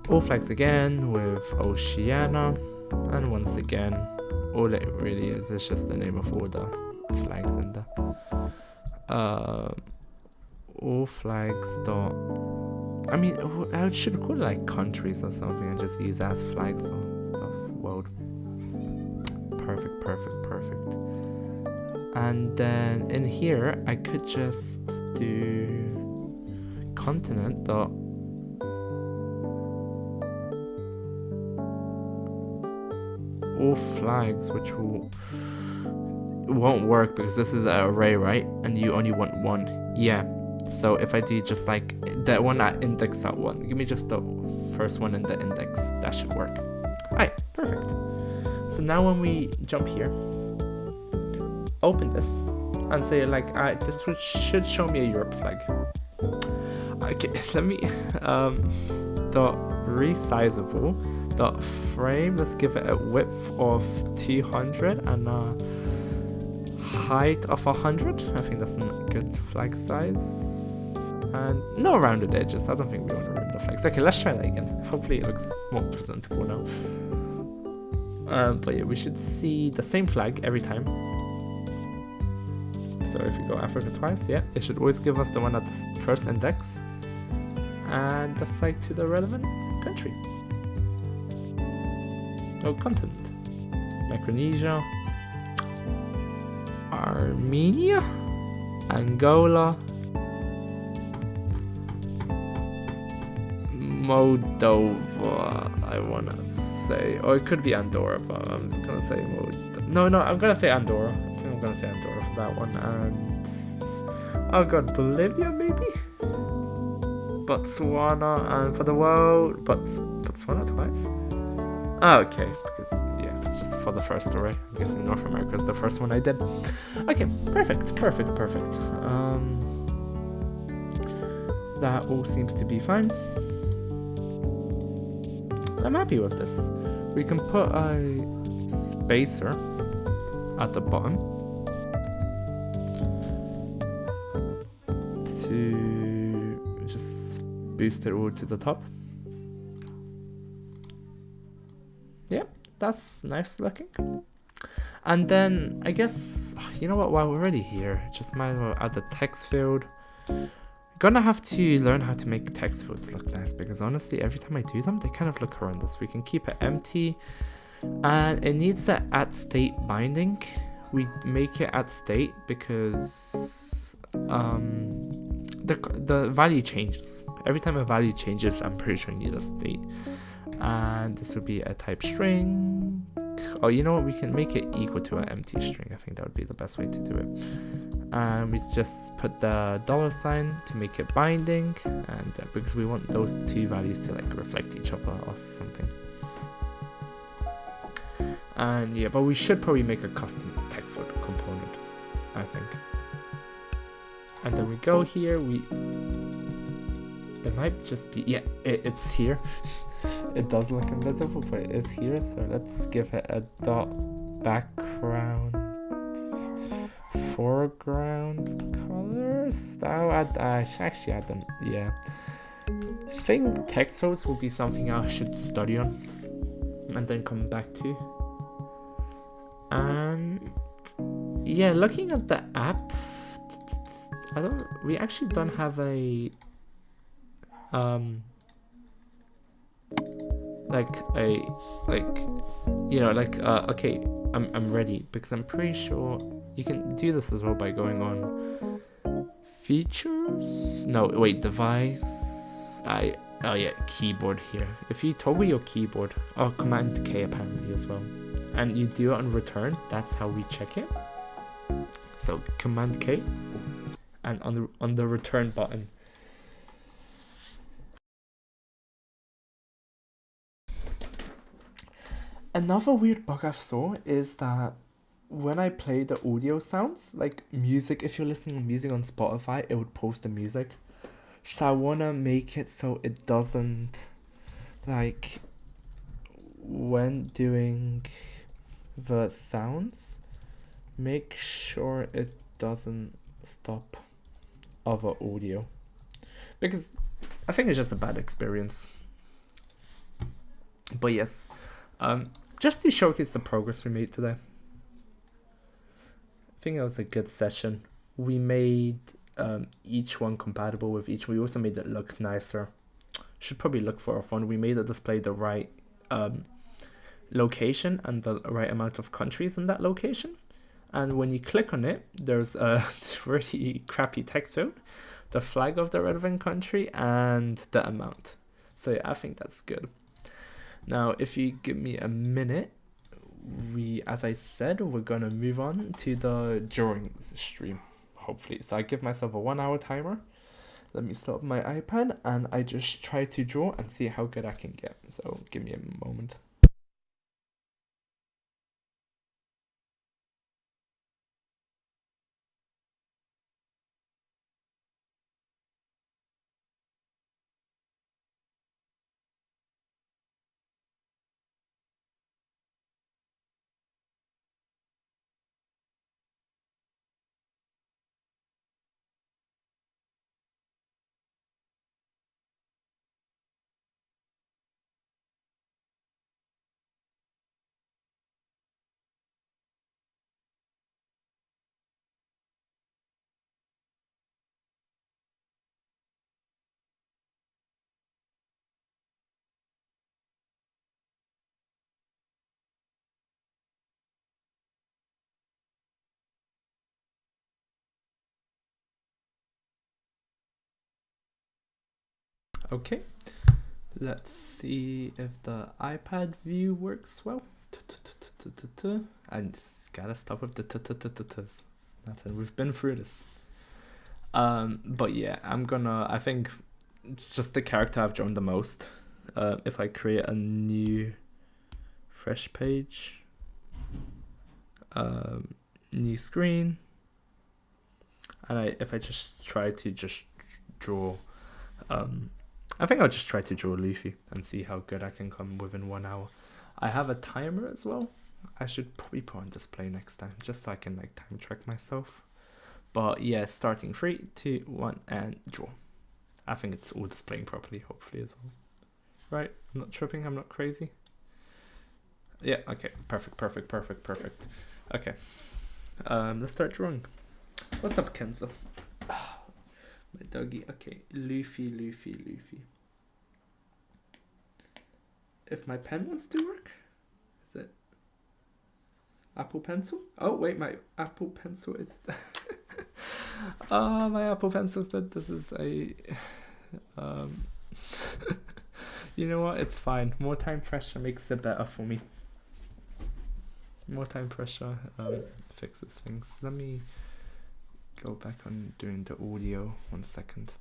All flags again with Oceania, and once again all it really is just the name of all the flags in there. All flags dot, I should call it like countries or something and just use as flags or stuff. World. Perfect. And then in here I could just do continent dot all flags, which won't work because this is an array, right? And you only want one. Yeah. So if I do just like that one at index at 1, give me just the first one in the index. That should work. Alright, perfect. So now when we jump here, open this and say like, this should show me a Europe flag. Okay, let me dot resizable dot frame. Let's give it a width of 200 and a height of 100. I think that's a good flag size. And no rounded edges. I don't think we want to ruin the flags. Okay, let's try that again. Hopefully it looks more presentable now. But yeah, we should see the same flag every time. So if we go Africa twice, yeah, it should always give us the one at the first index and the flag to the relevant country. Oh, continent. Micronesia, Armenia, Angola, Moldova, I wanna say, or it could be Andorra, but I'm just gonna say Moldova. No, I'm gonna say Andorra. I think I'm gonna say Andorra for that one. And oh god, Bolivia maybe? Botswana, and for the world, Botswana twice? Oh, okay, because yeah, it's just for the first array. I'm guessing North America is the first one I did. Okay, perfect. That all seems to be fine. I'm happy with this. We can put a spacer at the bottom to just boost it all to the top. Yep, that's nice looking. And then I guess, you know what, while we're already here, just might as well add the text field. Gonna have to learn how to make text fields look nice, because honestly every time I do them they kind of look horrendous. We can keep it empty, and it needs the at state binding. We make it at state because the value changes. Every time a value changes, I'm pretty sure you need a state. And this would be a type string. Oh, you know what, we can make it equal to an empty string. I think that would be the best way to do it. And we just put the $sign to make it binding, and because we want those two values to like reflect each other or something. And yeah, but we should probably make a custom text field component, I think. And then we go here, it might just be, yeah, it's here. It does look invisible, but it is here. So let's give it a dot background foreground colors. Actually I don't, yeah. I think text fields will be something I should study on and then come back to. And yeah, looking at the app, we actually don't have a okay, I'm ready, because I'm pretty sure you can do this as well by going on features. No, wait, device. Oh yeah, keyboard here. If you toggle your keyboard, Command K apparently as well, and you do it on return, that's how we check it. So Command K, and on the return button. Another weird bug I saw is that when I play the audio sounds, like music, if you're listening to music on Spotify, it would post the music. So I want to make it so it doesn't, like, when doing the sounds, make sure it doesn't stop other audio. Because I think it's just a bad experience. But yes, just to showcase the progress we made today. I think it was a good session. We made each one compatible with each. We also made it look nicer. Should probably look for a font. We made it display the right location and the right amount of countries in that location. And when you click on it, there's a really crappy text field, the flag of the relevant country, and the amount. So yeah, I think that's good. Now, if you give me a minute, as I said, we're gonna move on to the drawings stream, hopefully. So I give myself a 1 hour timer. Let me stop my iPad and I just try to draw and see how good I can get. So give me a moment. Okay, let's see if the iPad view works well. And gotta stop with the nothing. We've been through this. But yeah, I think it's just the character I've drawn the most. If I create a new fresh page, new screen, and if I just try to just draw, I think I'll just try to draw Luffy and see how good I can come within 1 hour. I have a timer as well. I should probably put on display next time, just so I can like time track myself. But yeah, starting 3, 2, 1, and draw. I think it's all displaying properly, hopefully as well. Right, I'm not tripping, I'm not crazy. Yeah, okay. Perfect. Okay. Let's start drawing. What's up, Kenzo? My doggy. Okay, Luffy. If my pen wants to work, is it Apple Pencil? Oh wait, my Apple Pencil is. My Apple Pencil's dead. This is a. You know what? It's fine. More time pressure makes it better for me. More time pressure fixes things. Let me go back on doing the audio. 1 second.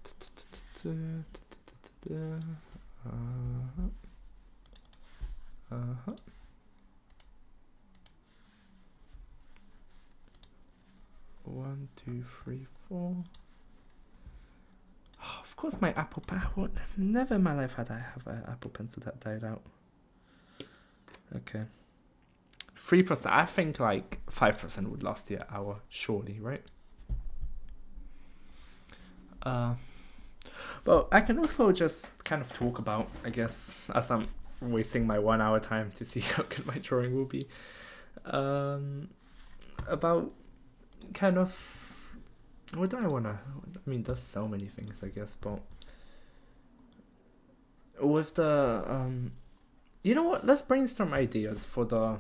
One, two, three, four. Oh, of course, my Apple Pencil. Never in my life had I have an Apple Pencil that died out. Okay. 3%. I think like 5% would last you an hour, surely, right? But I can also just kind of talk about, I guess, as I'm wasting my 1 hour time to see how good my drawing will be, about kind of what do I want to, I mean, there's so many things, I guess, but with the you know what, let's brainstorm ideas for the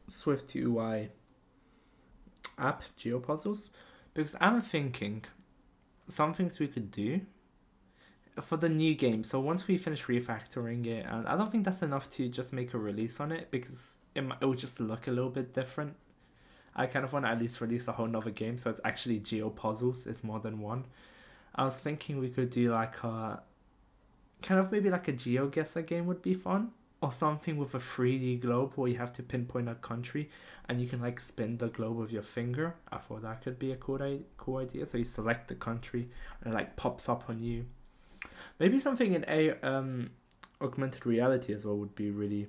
SwiftUI app Geo Puzzles, because I'm thinking some things we could do for the new game. So once we finish refactoring it, and I don't think that's enough to just make a release on it, because it will just look a little bit different. I kind of want to at least release a whole nother game, so it's actually Geo Puzzles, it's more than one. I was thinking we could do like a kind of maybe like a GeoGuessr game would be fun, or something with a 3D globe where you have to pinpoint a country and you can like spin the globe with your finger. I thought that could be a cool idea. So you select the country and it like pops up on you. Maybe something in augmented reality as well would be really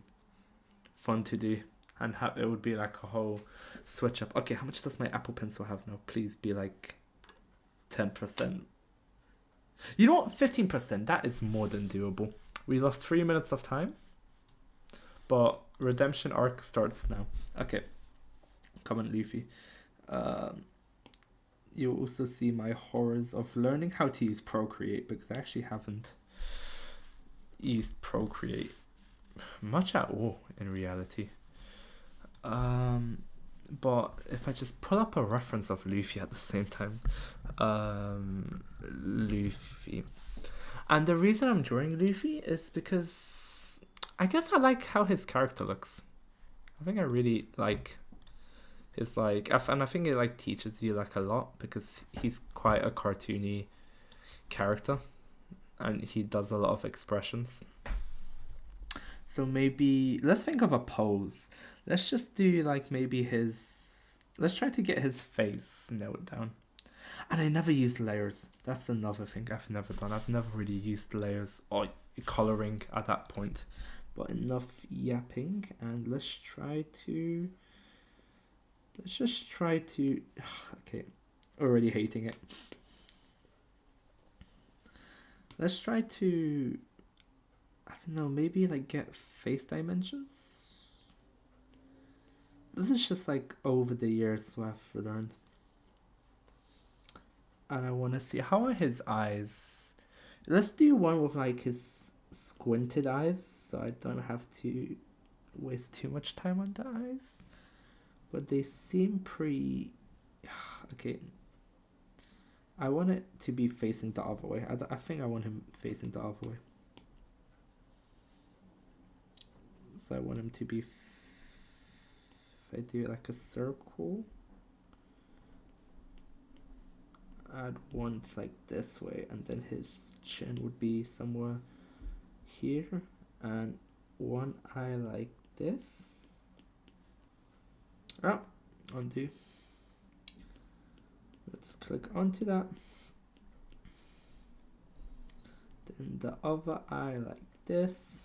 fun to do, and it would be like a whole switch up. Okay, how much does my Apple Pencil have now? Please be like 10%. You know what? 15%. That is more than doable. We lost 3 minutes of time, but redemption arc starts now. Okay, come on, Luffy. You'll also see my horrors of learning how to use Procreate, because I actually haven't used Procreate much at all in reality. But if I just pull up a reference of Luffy at the same time, Luffy, and the reason I'm drawing Luffy is because I guess I like how his character looks. I think I really like his and I think it like teaches you like a lot, because he's quite a cartoony character and he does a lot of expressions. So maybe let's think of a pose. Let's just do like maybe let's try to get his face nailed down. And I never used layers. That's another thing I've never done. I've never really used layers or coloring at that point. But enough yapping, and let's just try to okay, already hating it. Let's try to, I don't know, maybe like get face dimensions. This is just like over the years what I've learned. And I want to see, how are his eyes? Let's do one with like his squinted eyes, so I don't have to waste too much time on the eyes. But they seem pretty... Okay. I want it to be facing the other way. I think I want him facing the other way. So I want him to be... If I do like a circle, I'd want like this way, and then his chin would be somewhere here, and one eye like this. Oh, undo. Let's click onto that. Then the other eye like this.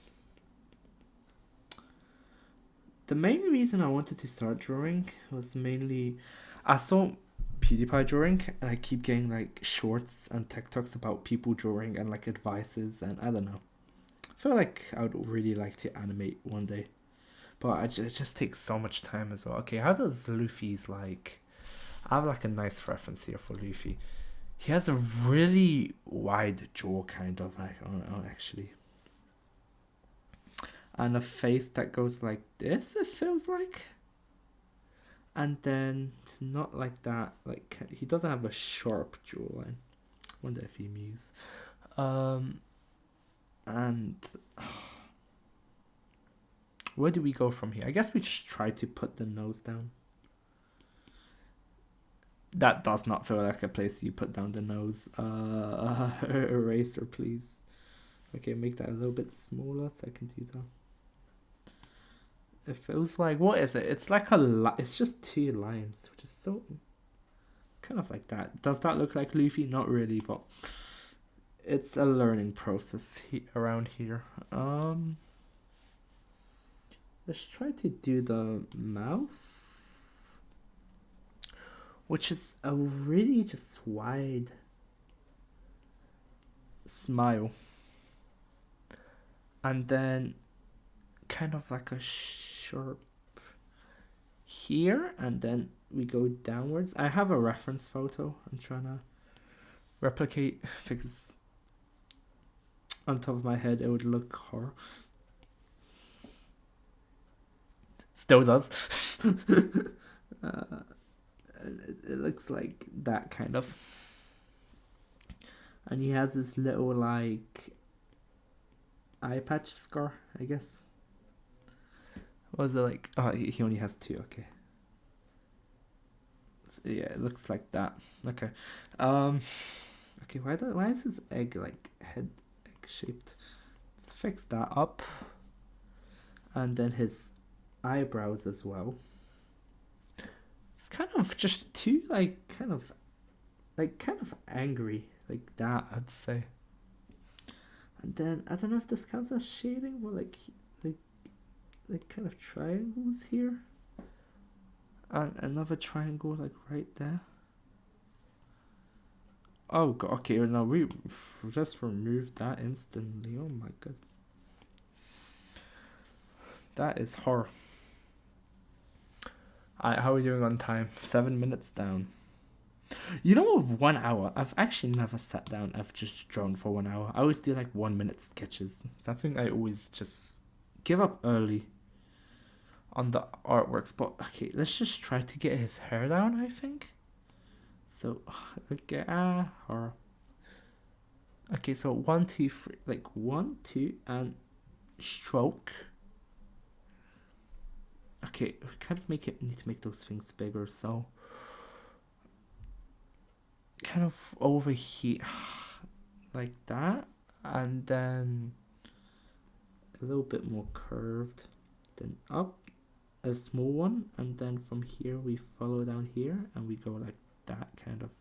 The main reason I wanted to start drawing was mainly I saw PewDiePie drawing, and I keep getting like shorts and TikToks about people drawing and like advices, and I don't know. I feel like I would really like to animate one day. But it just takes so much time as well. Okay, how does Luffy's like... I have like a nice reference here for Luffy. He has a really wide jaw, kind of like, actually. And a face that goes like this, it feels like. And then not like that. Like, he doesn't have a sharp jawline. I wonder if he mews. And where do we go from here? I guess we just try to put the nose down. That does not feel like a place you put down the nose. Eraser, please. Okay, make that a little bit smaller so I can do that. It feels like, what is it? It's like it's just 2 lines, which is so... It's kind of like that. Does that look like Luffy? Not really, but it's a learning process around here. Let's try to do the mouth, which is a really just wide smile. And then kind of like a sharp here, and then we go downwards. I have a reference photo I'm trying to replicate because on top of my head it would look horrible. Still does. It looks like that kind of. And he has this little like eye patch scar, I guess. What was it like? Oh, he only has 2. Okay. So, yeah, it looks like that. Okay. Okay. Why is his egg like egg shaped? Let's fix that up. And then his eyebrows as well. It's kind of just 2 like kind of angry like that, I'd say. And then I don't know if this counts as shading, but like kind of triangles here, and another triangle like right there. Oh god, okay, no, we just removed that instantly. Oh my god, that is horror. How are we doing on time? 7 minutes down. You know, of 1 hour, I've actually never sat down, I've just drawn for 1 hour. I always do like 1 minute sketches. Something I always just give up early on the artworks. But okay, let's just try to get his hair down, I think. So okay, horror. Okay, so 1, 2, 3, like 1, 2, and stroke. Okay, we kind of need to make those things bigger, so kind of over here like that, and then a little bit more curved, then up a small one, and then from here we follow down here and we go like that, kind of,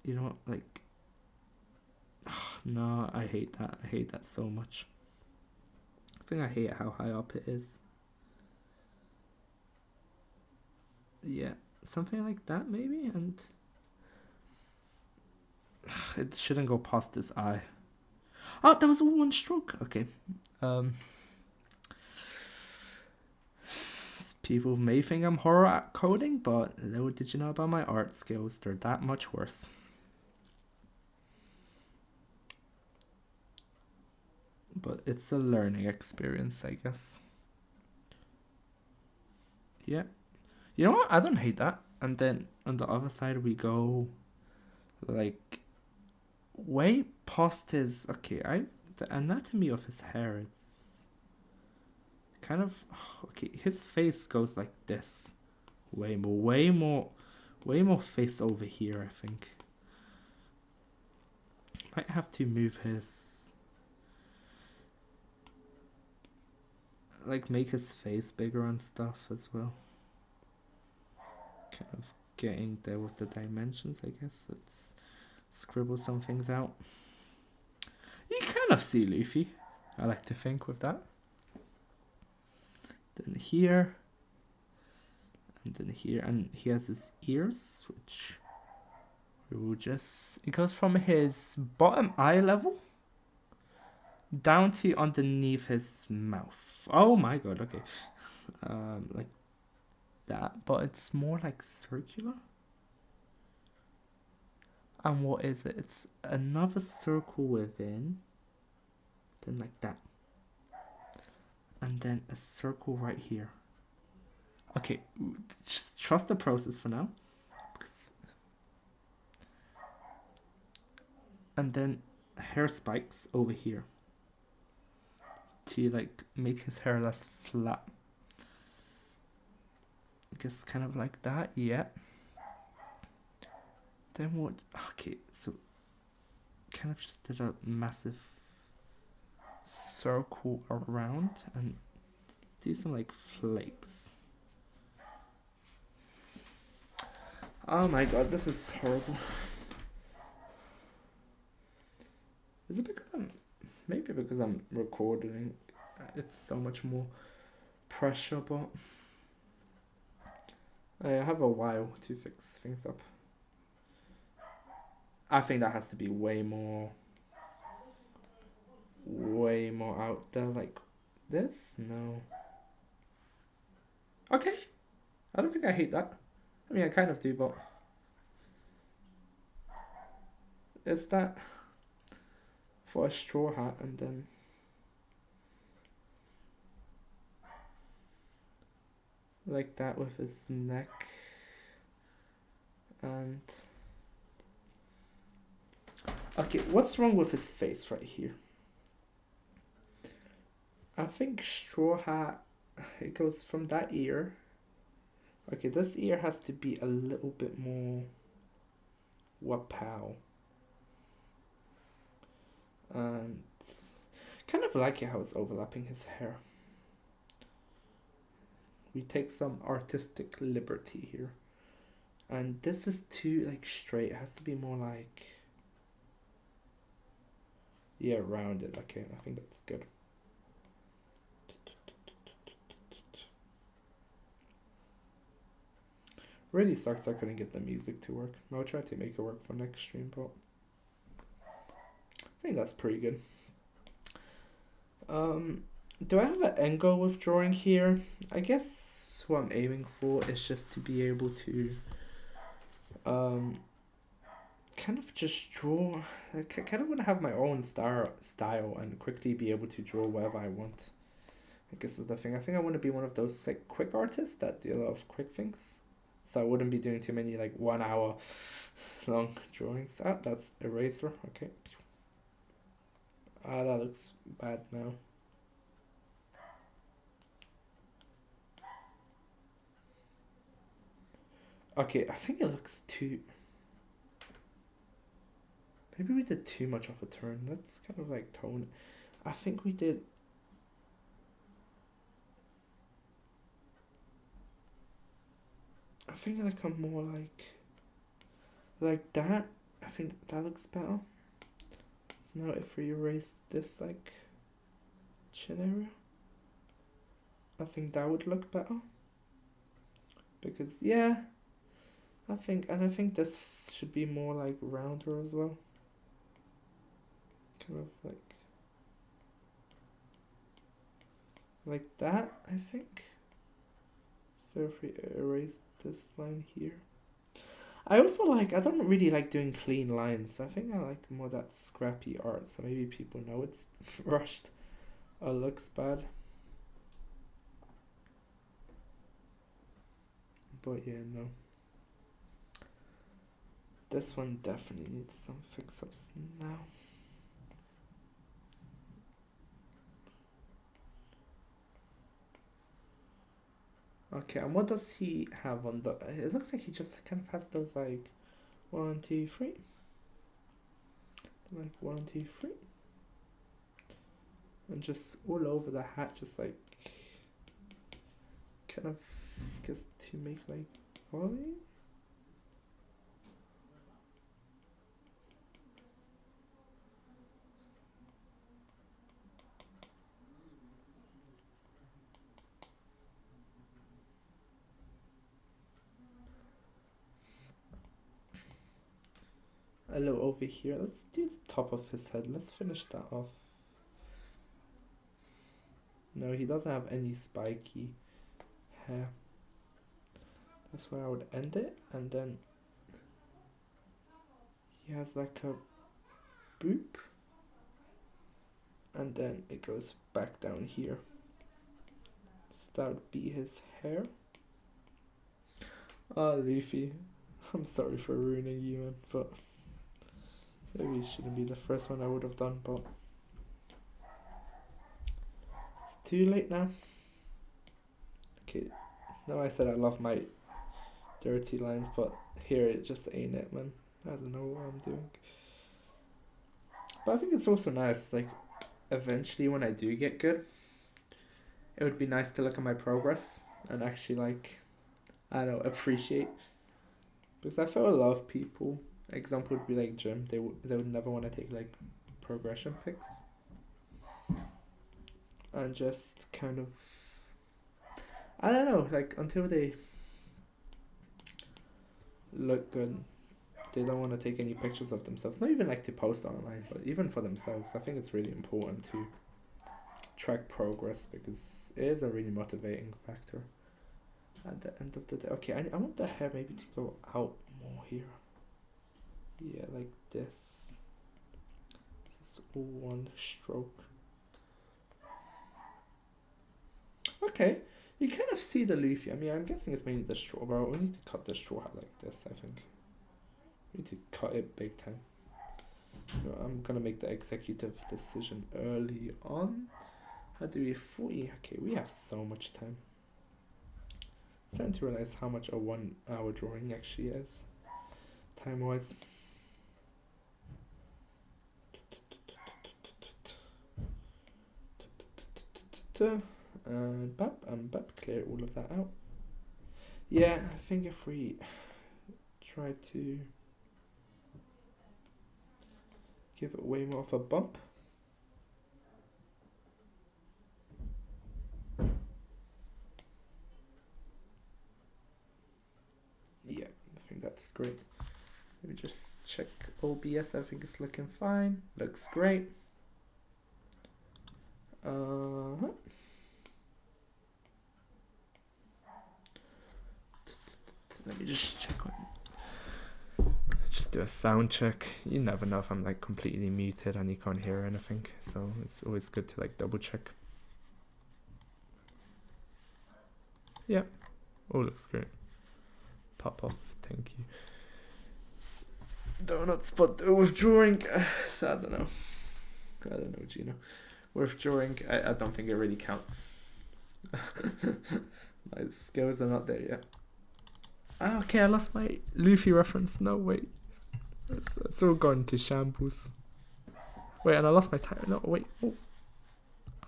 you know, like no, I hate that so much. I think I hate how high up it is. Yeah, something like that maybe, and it shouldn't go past this eye. Oh, that was all 1 stroke. Okay. People may think I'm horror at coding, but little did you know about my art skills. They're that much worse. But it's a learning experience, I guess. Yeah. You know what? I don't hate that. And then on the other side we go like way past his... Okay, the anatomy of his hair, it's kind of... Okay, his face goes like this. Way more face over here, I think. Might have to move his... like make his face bigger and stuff as well. Kind of getting there with the dimensions, I guess. Let's scribble some things out. You kind of see Luffy, I like to think, with that. Then here, and then here, and he has his ears, which we will just... It goes from his bottom eye level down to underneath his mouth. Oh my god, okay. Like that, but it's more like circular. And what is it? It's another circle within. Then like that. And then a circle right here. Okay, just trust the process for now. And then hair spikes over here to like make his hair less flat. I guess kind of like that, yeah. Then what? Okay, so kind of just did a massive circle around and let's do some like flakes. Oh my god, this is horrible. Is it because maybe because I'm recording, it's so much more pressure, but I have a while to fix things up. I think that has to be way more out there, like this. No. Okay. I don't think I hate that. I mean, I kind of do, but it's that for a straw hat, and then like that with his neck, and okay, what's wrong with his face right here? I think straw hat, it goes from that ear. Okay, this ear has to be a little bit more wapow. And kind of like it how it's overlapping his hair. We take some artistic liberty here. And this is too like straight. It has to be more like, yeah, rounded. Okay, I think that's good. Really sucks I couldn't get the music to work. I'll try to make it work for next stream, but I think that's pretty good. Do I have an end goal with drawing here? I guess what I'm aiming for is just to be able to kind of just draw. I kind of want to have my own style and quickly be able to draw whatever I want. I guess is the thing. I think I want to be one of those like quick artists that do a lot of quick things. So I wouldn't be doing too many like 1 hour long drawings. Ah, that's eraser. Okay. Ah, that looks bad now. Okay, I think it looks too... Maybe we did too much of a turn. Let's kind of like tone it. I think we did... I think like I'm more like that. I think that looks better. So now if we erase this like chin area, I think that would look better. Because yeah, I think this should be more like rounder as well. Kind of like that, I think. So if we erase this line here. I also like, I don't really like doing clean lines. I think I like more that scrappy art. So maybe people know it's rushed or looks bad. But yeah, no. This one definitely needs some fix-ups now. Okay, and what does he have on the... It looks like he just kind of has those like 1, 2, 3. Like 1, 2, 3. And just all over the hat, just like... Kind of just to make like volume. A little over here. Let's do the top of his head. Let's finish that off. No, he doesn't have any spiky hair. That's where I would end it, and then he has like a boop, and then it goes back down here. So that would be his hair. Oh, Luffy, I'm sorry for ruining you, man, but maybe it shouldn't be the first one I would have done, but it's too late now. Okay, now I said I love my dirty lines, but here it just ain't it, man. I don't know what I'm doing. But I think it's also nice, like, eventually when I do get good, it would be nice to look at my progress and actually, like, I don't know, appreciate. Because I feel a lot of people, example would be like Jim, they would never want to take, like, progression pics. And just kind of, I don't know, like, until they look good, they don't want to take any pictures of themselves. Not even like to post online, but even for themselves. I think it's really important to track progress because it is a really motivating factor at the end of the day. Okay, I want the hair maybe to go out more here. Yeah, like this. This is all one stroke. Okay, you kind of see the Luffy. I mean, I'm guessing it's mainly the straw, but we need to cut the straw hat like this, I think. We need to cut it big time. So I'm gonna make the executive decision early on. How do we 40? Okay, we have so much time. Starting to realize how much a 1 hour drawing actually is, time wise. And bap, clear all of that out. Yeah, I think if we try to give it way more of a bump. Yeah, I think that's great. Let me just check OBS. I think it's looking fine. Looks great. Let me just check on. Just do a sound check. You never know if I'm like completely muted and you can't hear anything, so it's always good to like double check. Yeah, oh, looks great. Pop off, thank you. Donuts, but withdrawing. So I don't know, Gino. Withdrawing, I don't think it really counts. My skills are not there yet. Ah, okay, I lost my Luffy reference. No, wait. It's all gone to shambles. Wait, and I lost my title. No, wait. Oh.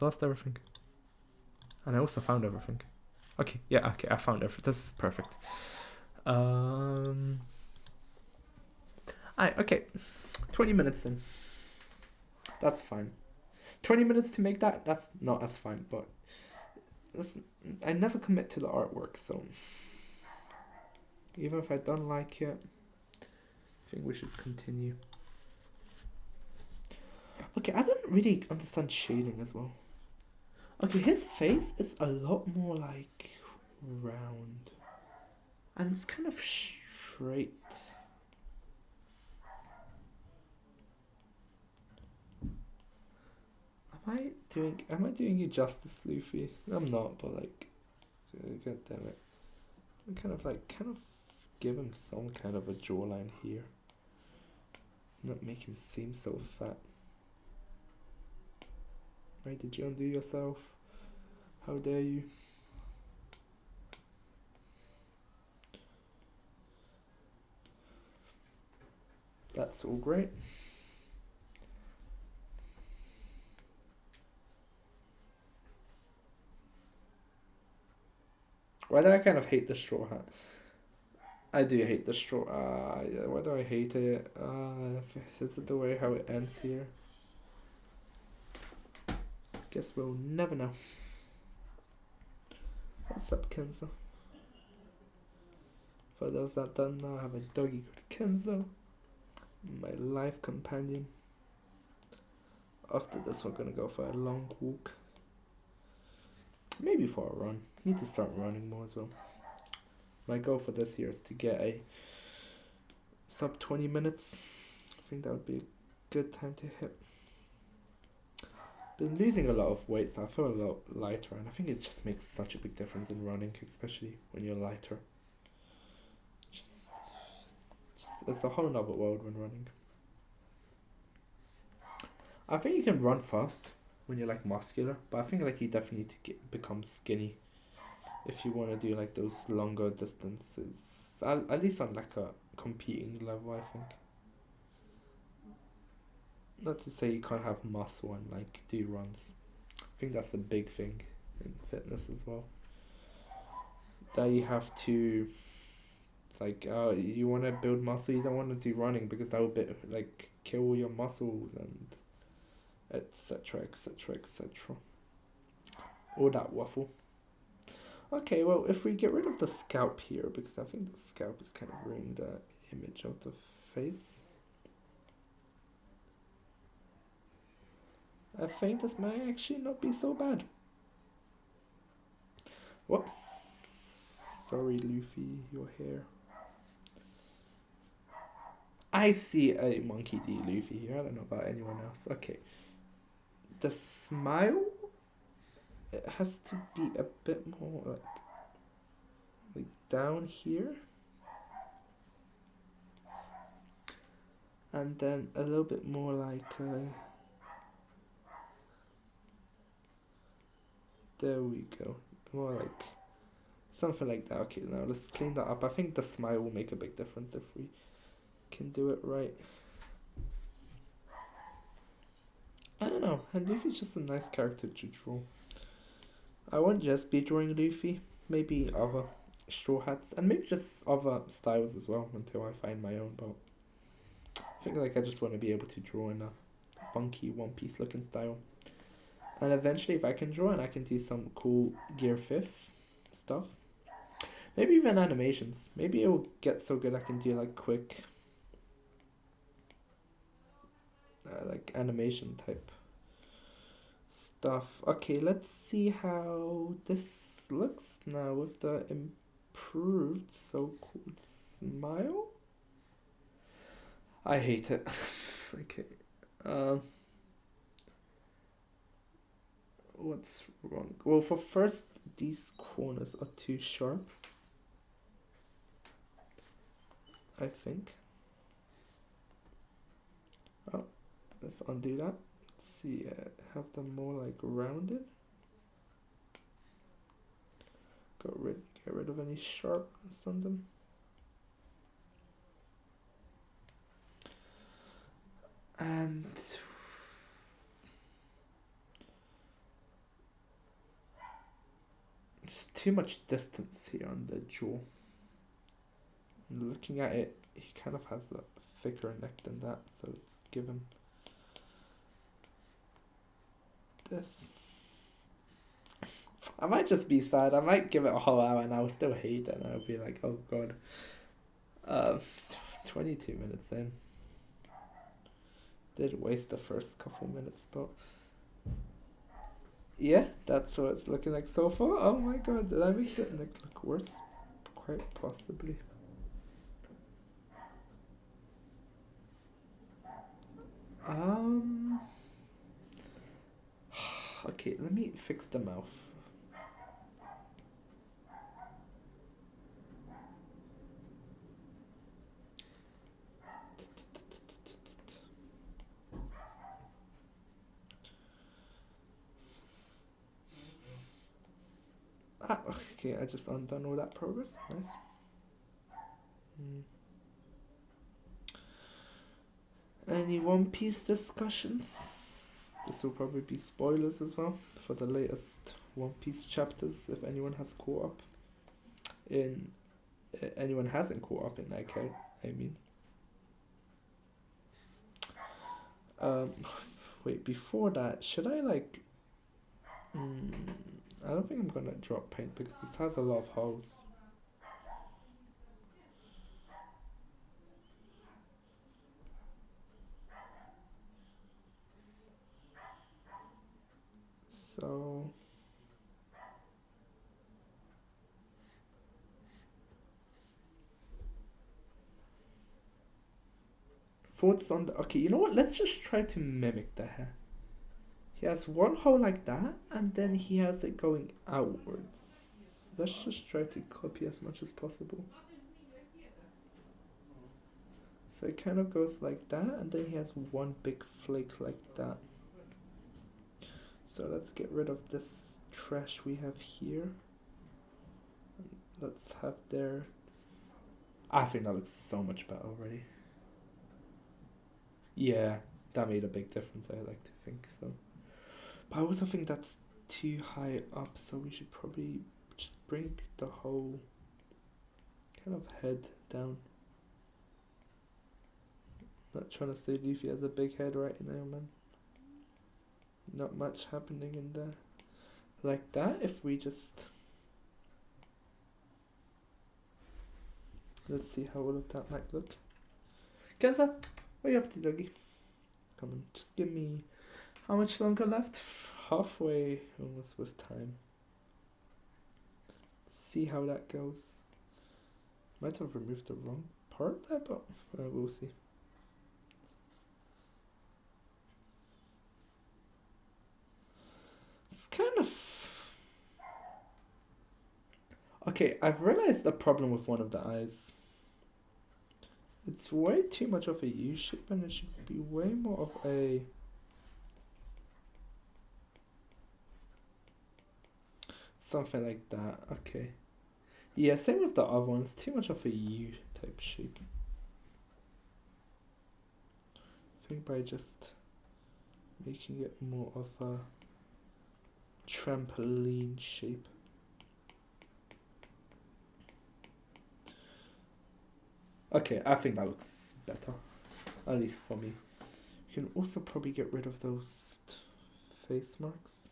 I lost everything. And I also found everything. Okay, yeah, okay, I found everything. This is perfect. Okay. 20 minutes in. That's fine. 20 minutes to make that? That's fine, but I never commit to the artwork, so even if I don't like it, I think we should continue. Okay, I don't really understand shading as well. Okay, his face is a lot more like round. And it's kind of straight. Am I doing you justice, Luffy? I'm not, but like, god damn it. I'm kind of give him some kind of a jawline here. Not make him seem so fat. Right, did you undo yourself? How dare you? That's all great. Why do I kind of hate the straw hat? I do hate the straw. Yeah, why do I hate it? Is it the way how it ends here? Guess we'll never know. What's up, Kenzo? For those that don't know, I have a doggy called Kenzo, my life companion. After this, we're gonna go for a long walk. maybe for a run. Need to start running more as well. My goal for this year is to get a sub 20 minutes. I think that would be a good time to hit. Been losing a lot of weight, so I feel a lot lighter, and I think it just makes such a big difference in running, especially when you're lighter. Just it's a whole nother world when running. I think you can run fast when you're like muscular, but I think like you definitely need to become skinny if you want to do like those longer distances. At least on like a competing level, I think. Not to say you can't have muscle and like do runs. I think that's a big thing in fitness as well. That you have to like you want to build muscle, you don't want to do running because that would like kill all your muscles and etc etc etc. All that waffle. Okay, well if we get rid of the scalp here, because I think the scalp is kind of ruining the image of the face. I think this might actually not be so bad. Whoops. Sorry, Luffy, your hair. I see a Monkey D. Luffy here. I don't know about anyone else. Okay. The smile, it has to be a bit more like down here. And then a little bit more like there we go. More like something like that. Okay, now let's clean that up. I think the smile will make a big difference if we can do it right. I don't know, and Luffy's just a nice character to draw. I won't just be drawing Luffy, maybe other Straw Hats, and maybe just other styles as well until I find my own, but I think like I just want to be able to draw in a funky One Piece looking style. And eventually if I can draw and I can do some cool Gear 5th stuff. Maybe even animations. Maybe it will get so good I can do like quick like animation type stuff. Okay, let's see how this looks now with the improved so-called smile. I hate it. Okay. What's wrong? Well, for first, these corners are too sharp, I think. Oh, let's undo that. Let's see, have them more like rounded. Get rid of any sharpness on them. And just too much distance here on the jaw. Looking at it, he kind of has a thicker neck than that, so it's given this. I might just be sad. I might give it a whole hour and I'll still hate it and I'll be like, oh god. 22 minutes in. Did waste the first couple minutes, but yeah, that's what it's looking like so far. Oh my god, did I make that neck look worse? Quite possibly. Okay, let me fix the mouth. Okay, I just undone all that progress. Nice. Any One Piece discussions? This will probably be spoilers as well for the latest One Piece chapters if anyone has caught up in anyone hasn't caught up in that count, I mean. Wait, before that, should I like I don't think I'm gonna drop paint because this has a lot of holes. So Thoughts on the... Okay, you know what? Let's just try to mimic the hair. He has one hole like that, and then he has it going outwards. Let's just try to copy as much as possible. So it kind of goes like that, and then he has one big flake like that. So let's get rid of this trash we have here. Let's have their... I think that looks so much better already. Yeah, that made a big difference, I like to think so. But I also think that's too high up, so we should probably just bring the whole kind of head down. Not trying to say Luffy has a big head right now, man. Not much happening in there. Like that, if we just... Let's see how all of that might look. Kenza, what are you up to, doggy? Come on, just give me... How much longer left? Halfway almost with time. See how that goes. Might have removed the wrong part there, but we'll see. It's kind of... Okay, I've realized the problem with one of the eyes. It's way too much of a U shape, and it should be way more of a... Something like that. Okay. Yeah, same with the other ones. Too much of a U type shape. I think by just making it more of a trampoline shape. Okay, I think that looks better. At least for me. You can also probably get rid of those face marks.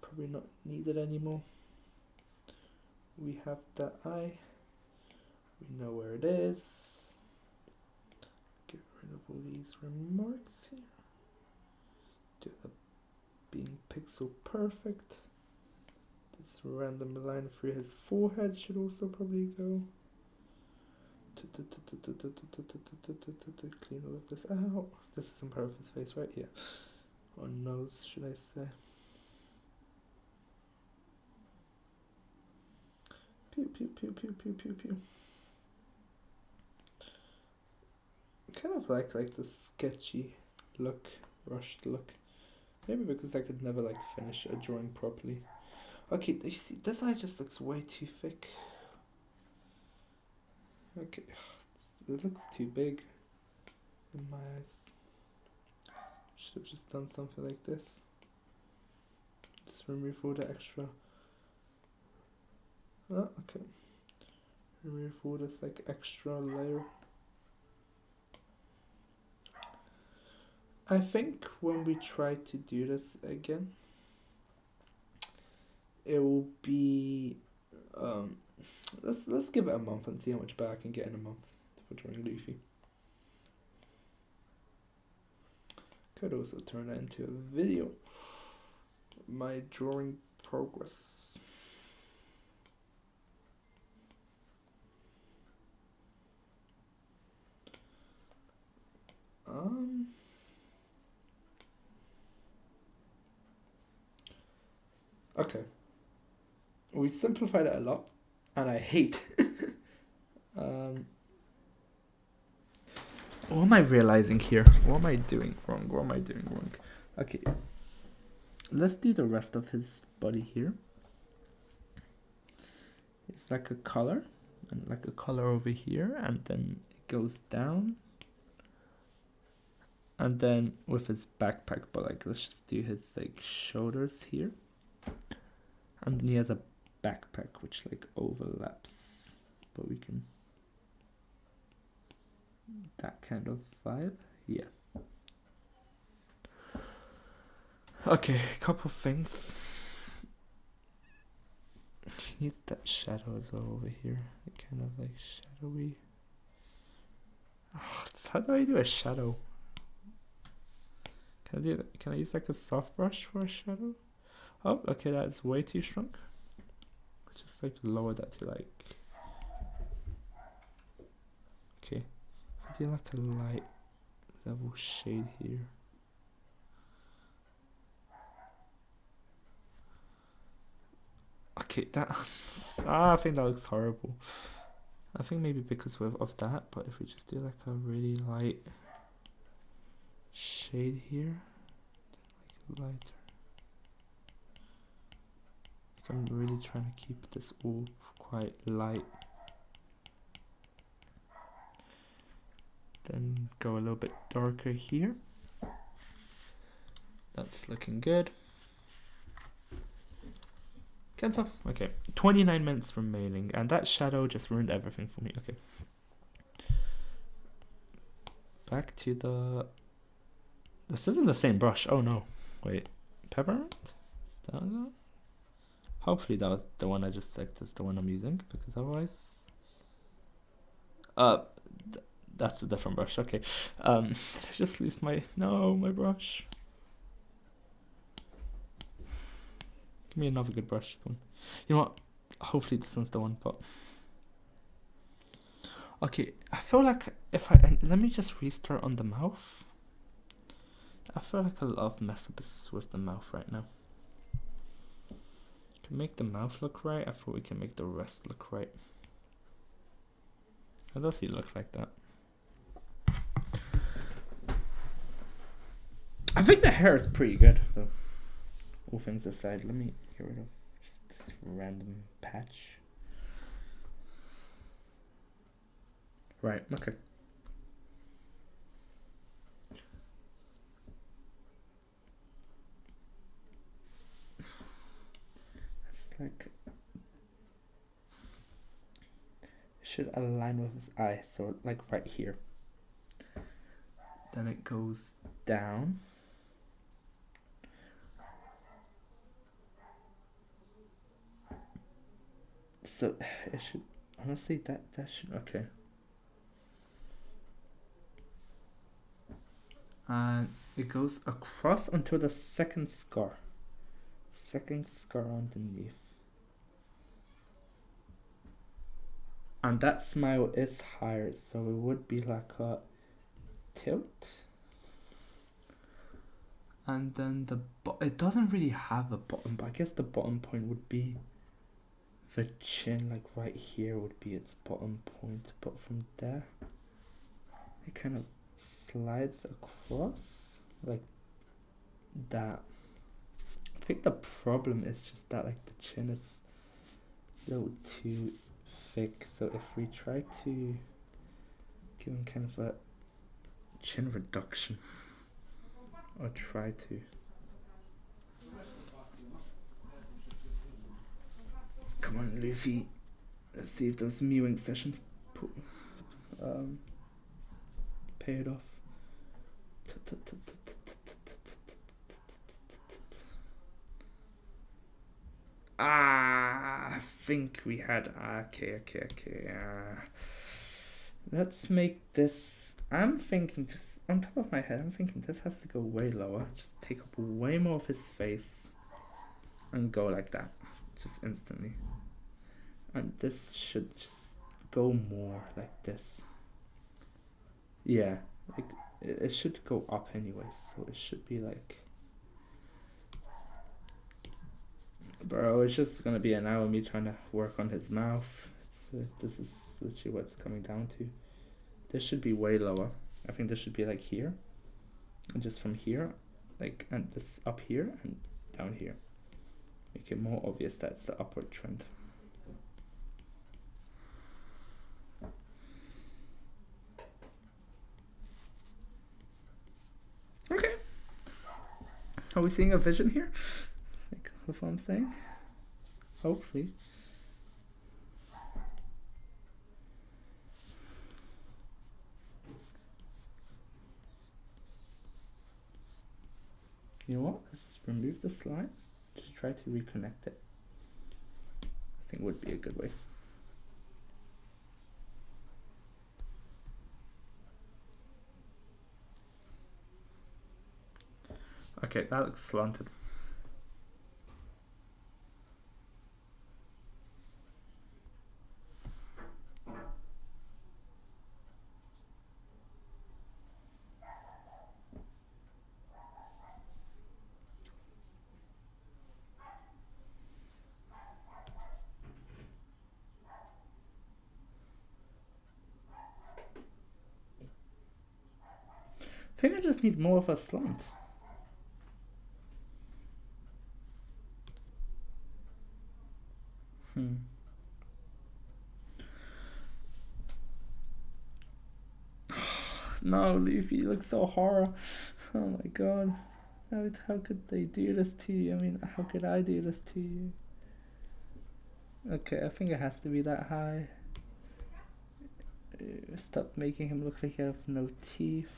Probably not needed anymore. We have the eye. We know where it is. Get rid of all these remarks here. Do the being pixel perfect. This random line through his forehead should also probably go. Clean all of this out. This isn't part of his face, right? Yeah. Or nose, should I say. Pew, pew, pew, pew, pew, pew, pew. Kind of like the sketchy look, rushed look. Maybe because I could never like finish a drawing properly. Okay, you see, this eye just looks way too thick. Okay, it looks too big in my eyes. Should have just done something like this. Just remove all the extra. Oh, okay. Remove all this like extra layer. I think when we try to do this again, it will be let's give it a month and see how much better I can get in a month for drawing Luffy. Could also turn that into a video. My drawing progress. Okay. We simplified it a lot, and I hate. What am I realizing here? What am I doing wrong? What am I doing wrong? Okay. Let's do the rest of his body here. It's like a color, and like a color over here, and then it goes down. And then with his backpack, but like let's just do his like shoulders here. And then he has a backpack which like overlaps, but we can, that kind of vibe. Yeah. Okay, a couple things. He needs that shadow as well over here. Kind of like shadowy. Oh, how do I do a shadow? Can I do that? Can I use like a soft brush for a shadow? Oh, okay, that's way too strong. Just like lower that to like. Okay, if I do like a light level shade here. Okay, that I think that looks horrible. I think maybe because of that, but if we just do like a really light shade here, like lighter. I'm really trying to keep this all quite light. Then go a little bit darker here. That's looking good. Cancel. Okay, 29 minutes remaining, and that shadow just ruined everything for me. Okay. Back to the... This isn't the same brush. Oh no. Wait. Peppermint? Is that one? Hopefully that was the one I just checked is the one I'm using, because otherwise... that's a different brush. Okay. I just lose my... No, my brush. Give me another good brush. Come on. You know what? Hopefully this one's the one, but... Okay, I feel like if I... Let me just restart on the mouth. I feel like a lot of mess ups with the mouth right now. Can make the mouth look right. I thought we can make the rest look right. How does he look like that? I think the hair is pretty good, though. All things aside, let me get rid of just this random patch. Right, okay. It's like... It should align with his eye, so like right here. Then it goes down. So it should, honestly, that should, okay. And it goes across until the second scar underneath. And that smile is higher, so it would be like a tilt. And then it doesn't really have a bottom, but I guess the bottom point would be the chin, like right here would be its bottom point, but from there it kind of slides across like that. I think the problem is just that like the chin is a little too thick, so if we try to give him kind of a chin reduction, or try to... Come on, Luffy. Let's see if those mewing sessions pay it off. I think we had... Okay. Let's make this... I'm thinking, just on top of my head, I'm thinking this has to go way lower. Just take up way more of his face and go like that. Just instantly. And this should just go more like this. Yeah, like it should go up anyways, so it should be like... Bro, it's just gonna be an hour of me trying to work on his mouth. This is literally what it's coming down to. This should be way lower. I think this should be like here, and just from here, like, and this up here and down here. Make it more obvious that's the upward trend. Okay. Are we seeing a vision here? Like, with what I'm saying? Hopefully. You know what? Let's remove the slide. Just try to reconnect it. I think would be a good way. Okay, that looks slanted. think I just need more of a slant. No, Leafy, you look so horror. Oh my god. How could they do this to you? I mean, how could I do this to you? Okay, I think it has to be that high. Stop making him look like he has no teeth.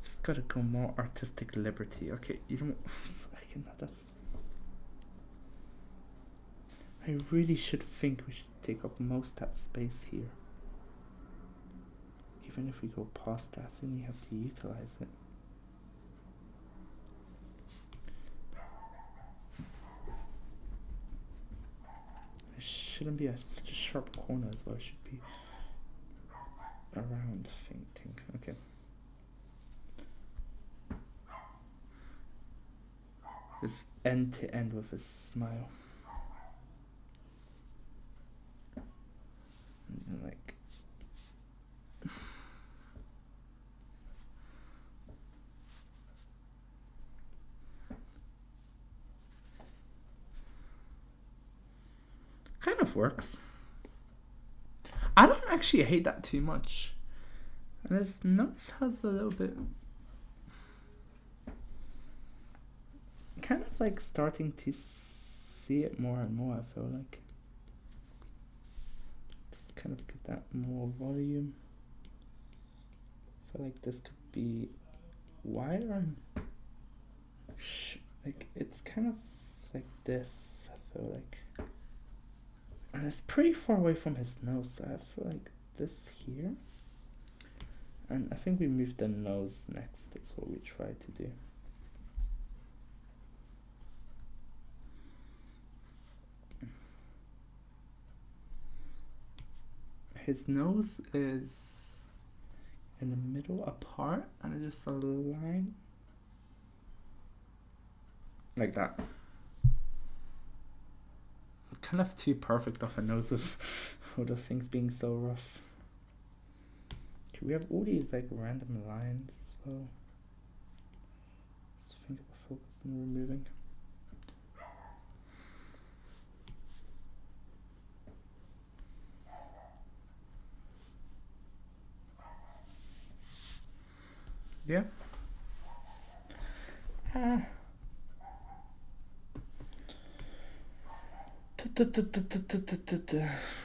Just gotta go more artistic liberty. Okay, you don't. I really should think we should take up most of that space here. Even if we go past that, I think we have to utilize it. It shouldn't be such a sharp corner as well. It should be around, I think. Okay. This end to end with a smile. And like. Kind of works. I don't actually hate that too much. And his nose has a little bit. Kind of like starting to see it more and more, I feel like. Just kind of give that more volume. I feel like this could be wider and like it's kind of like this, I feel like. And it's pretty far away from his nose, so I feel like this here. And I think we moved the nose next, that's what we try to do. His nose is in the middle apart, and it's just a line like that. Kind of too perfect of a nose with all the things being so rough. Okay, we have all these like random lines as well. Just think about focusing and removing. Yeah.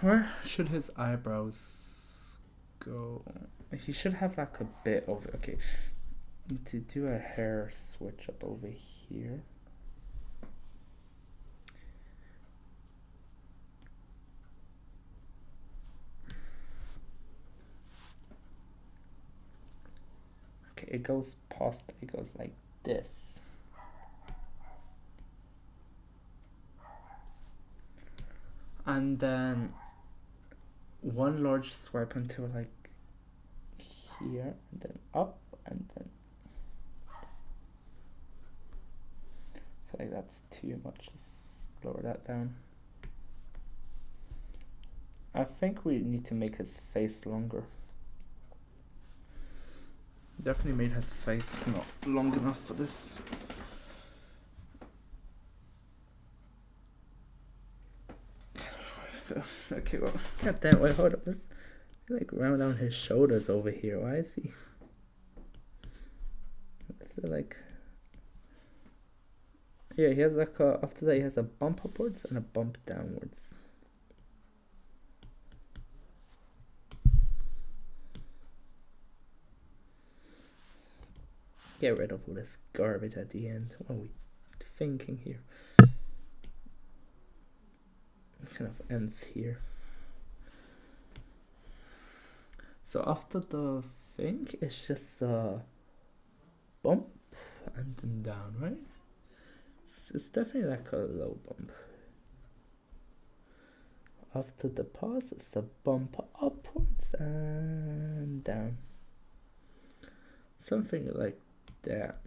Where should his eyebrows go? He should have like a bit of. Okay, to do a hair switch up over here. Okay, it goes past. It goes like this. And then one large swipe until like here, and then up, and then I feel like that's too much. Let's lower that down. I think we need to make his face longer. Definitely made his face not long enough for this. Okay, well, god damn, wait, hold up. Let's like round down his shoulders over here. Why is he? Is it like? Yeah, he has like after that he has a bump upwards and a bump downwards. Get rid of all this garbage at the end. What are we thinking here? It kind of ends here. So after the thing, it's just a bump and then down, right? It's definitely like a low bump. After the pause, it's a bump upwards and down. Something like that.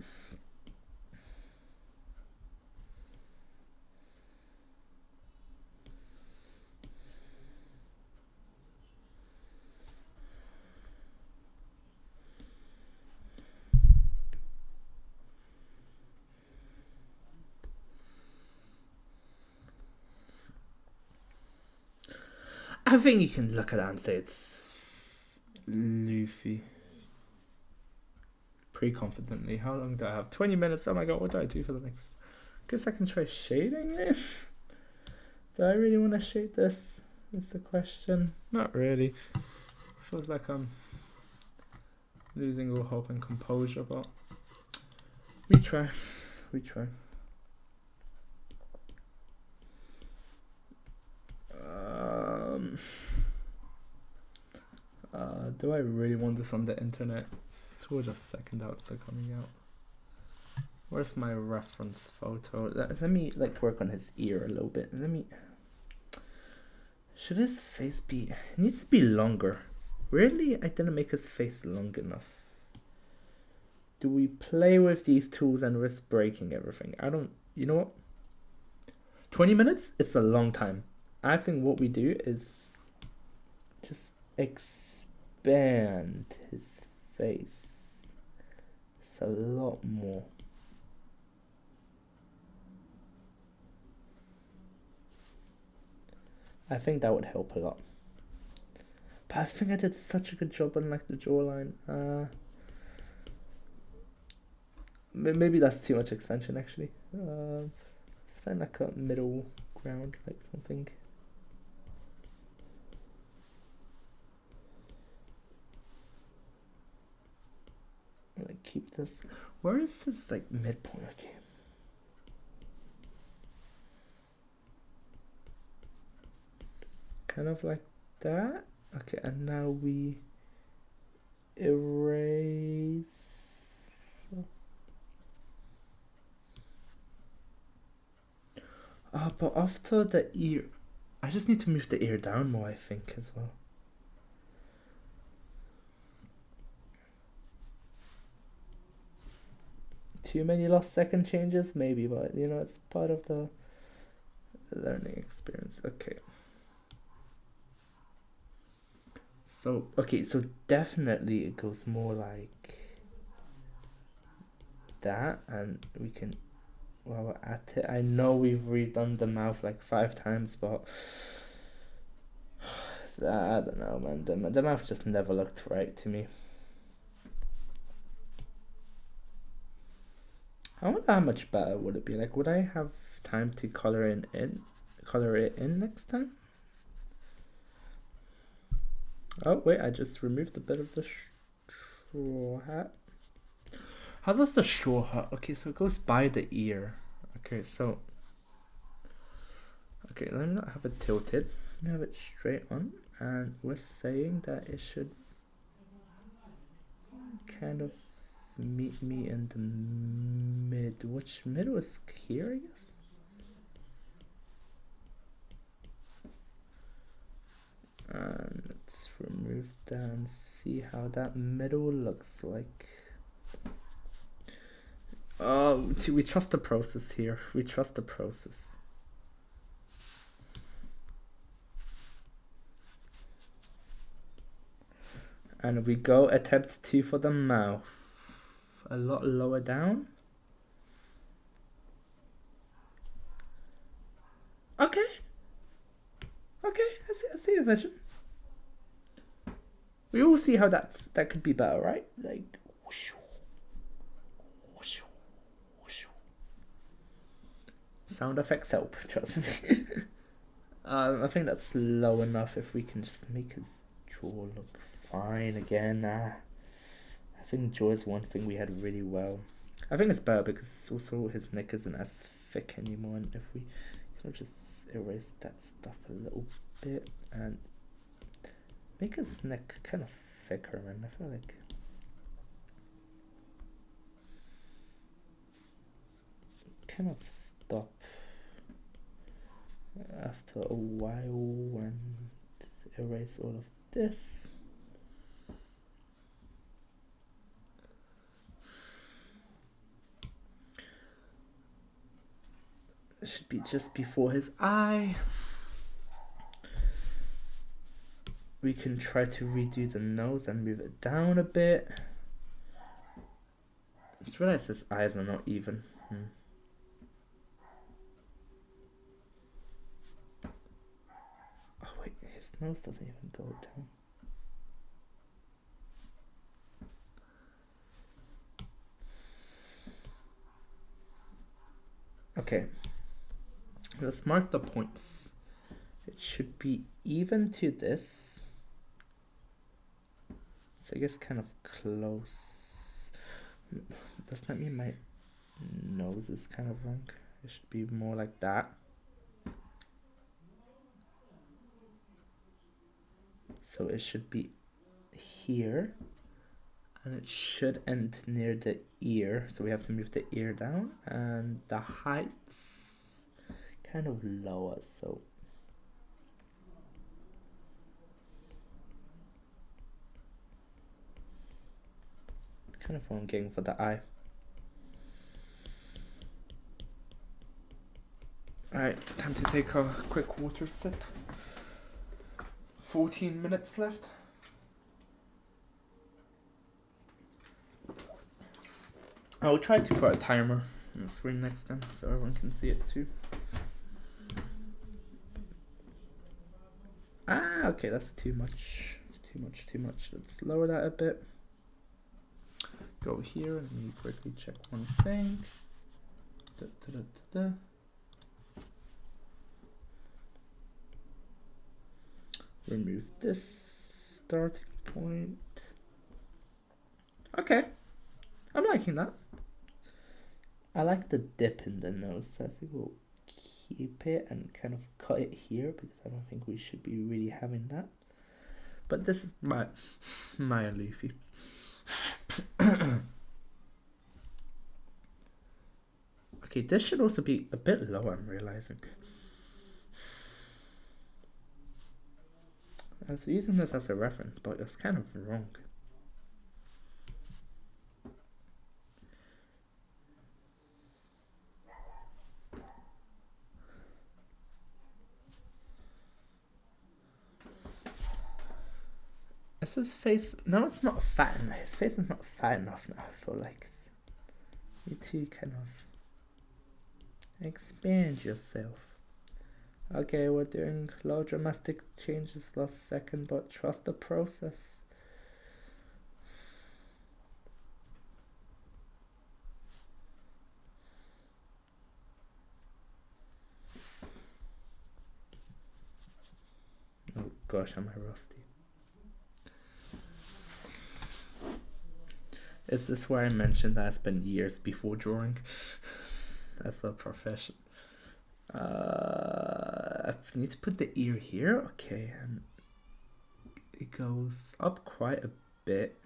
I think you can look at that and say it's Luffy. Pretty confidently. How long do I have? 20 minutes. Oh my god, what do I do for the next? Guess I can try shading it. Do I really want to shade this? Is the question. Not really. Feels like I'm losing all hope and composure, but we try. We try. Do I really want this on the internet? We'll just second out so coming out. Where's my reference photo? Let me like work on his ear a little bit. Let me. Should his face be? It needs to be longer. Really, I didn't make his face long enough. Do we play with these tools and risk breaking everything? I don't. You know what? 20 minutes? It's a long time. I think what we do is just expand his face. It's a lot more. I think that would help a lot. But I think I did such a good job on like the jawline. Maybe that's too much expansion actually. Let's find like a middle ground, like something. Like keep this. Where is this like midpoint? Okay. Kind of like that. Okay, and now we erase. But after the ear, I just need to move the ear down more, I think, as well. Too many last second changes? Maybe, but you know, it's part of the learning experience. Okay. So, okay, so definitely it goes more like that, and we can, while we're at it, I know we've redone the mouth like 5 times, but I don't know, man, the mouth just never looked right to me. I wonder how much better would it be, like, would I have time to color it in next time? Oh wait, I just removed a bit of the straw hat. How does the straw hat? Okay, so it goes by the ear. Okay, so okay, let me not have it tilted. Let me have it straight on, and we're saying that it should kind of meet me in the mid. Which mid was here, I guess. And let's remove that and see how that middle looks like. Oh, we trust the process here. We trust the process. And we go attempt 2 for the mouth. A lot lower down. Okay. Okay, I see a vision. We all see how that could be better, right? Like, whoosh, whoosh, whoosh. Sound effects help, trust me. I think that's low enough. If we can just make his jaw look fine again. I think jaw is one thing we had really well. I think it's better because also his neck isn't as thick anymore, and if we kind of just erase that stuff a little bit and make his neck kind of thicker, man. I feel like kind of stop after a while and erase all of this. It should be just before his eye. We can try to redo the nose and move it down a bit. I just realized his eyes are not even. Oh wait, his nose doesn't even go down. Okay, let's mark the points. It should be even to this. So I guess kind of close. Does that mean my nose is kind of wrong? It should be more like that. So it should be here. And it should end near the ear. So we have to move the ear down. And the height's kind of lower. So kind of what I'm getting for the eye. Alright, time to take a quick water sip. 14 minutes left. I'll try to put a timer on the screen next time so everyone can see it too. Ah, okay, that's too much. Too much. Let's lower that a bit. Go here and let me quickly check one thing. Remove this starting point. Okay, I'm liking that. I like the dip in the nose, so I think we'll keep it and kind of cut it here because I don't think we should be really having that. But this is my leafy. Okay, this should also be a bit low, I'm realizing. I was using this as a reference, but it's kind of wrong. Is his face? No, it's not fat enough. His face is not fat enough now. I feel like you two kind of expand yourself. Okay, we're doing low dramatic changes last second, but trust the process. Oh gosh, am I rusty? Is this where I mentioned that I spent years before drawing? That's a profession. I need to put the ear here. Okay, and it goes up quite a bit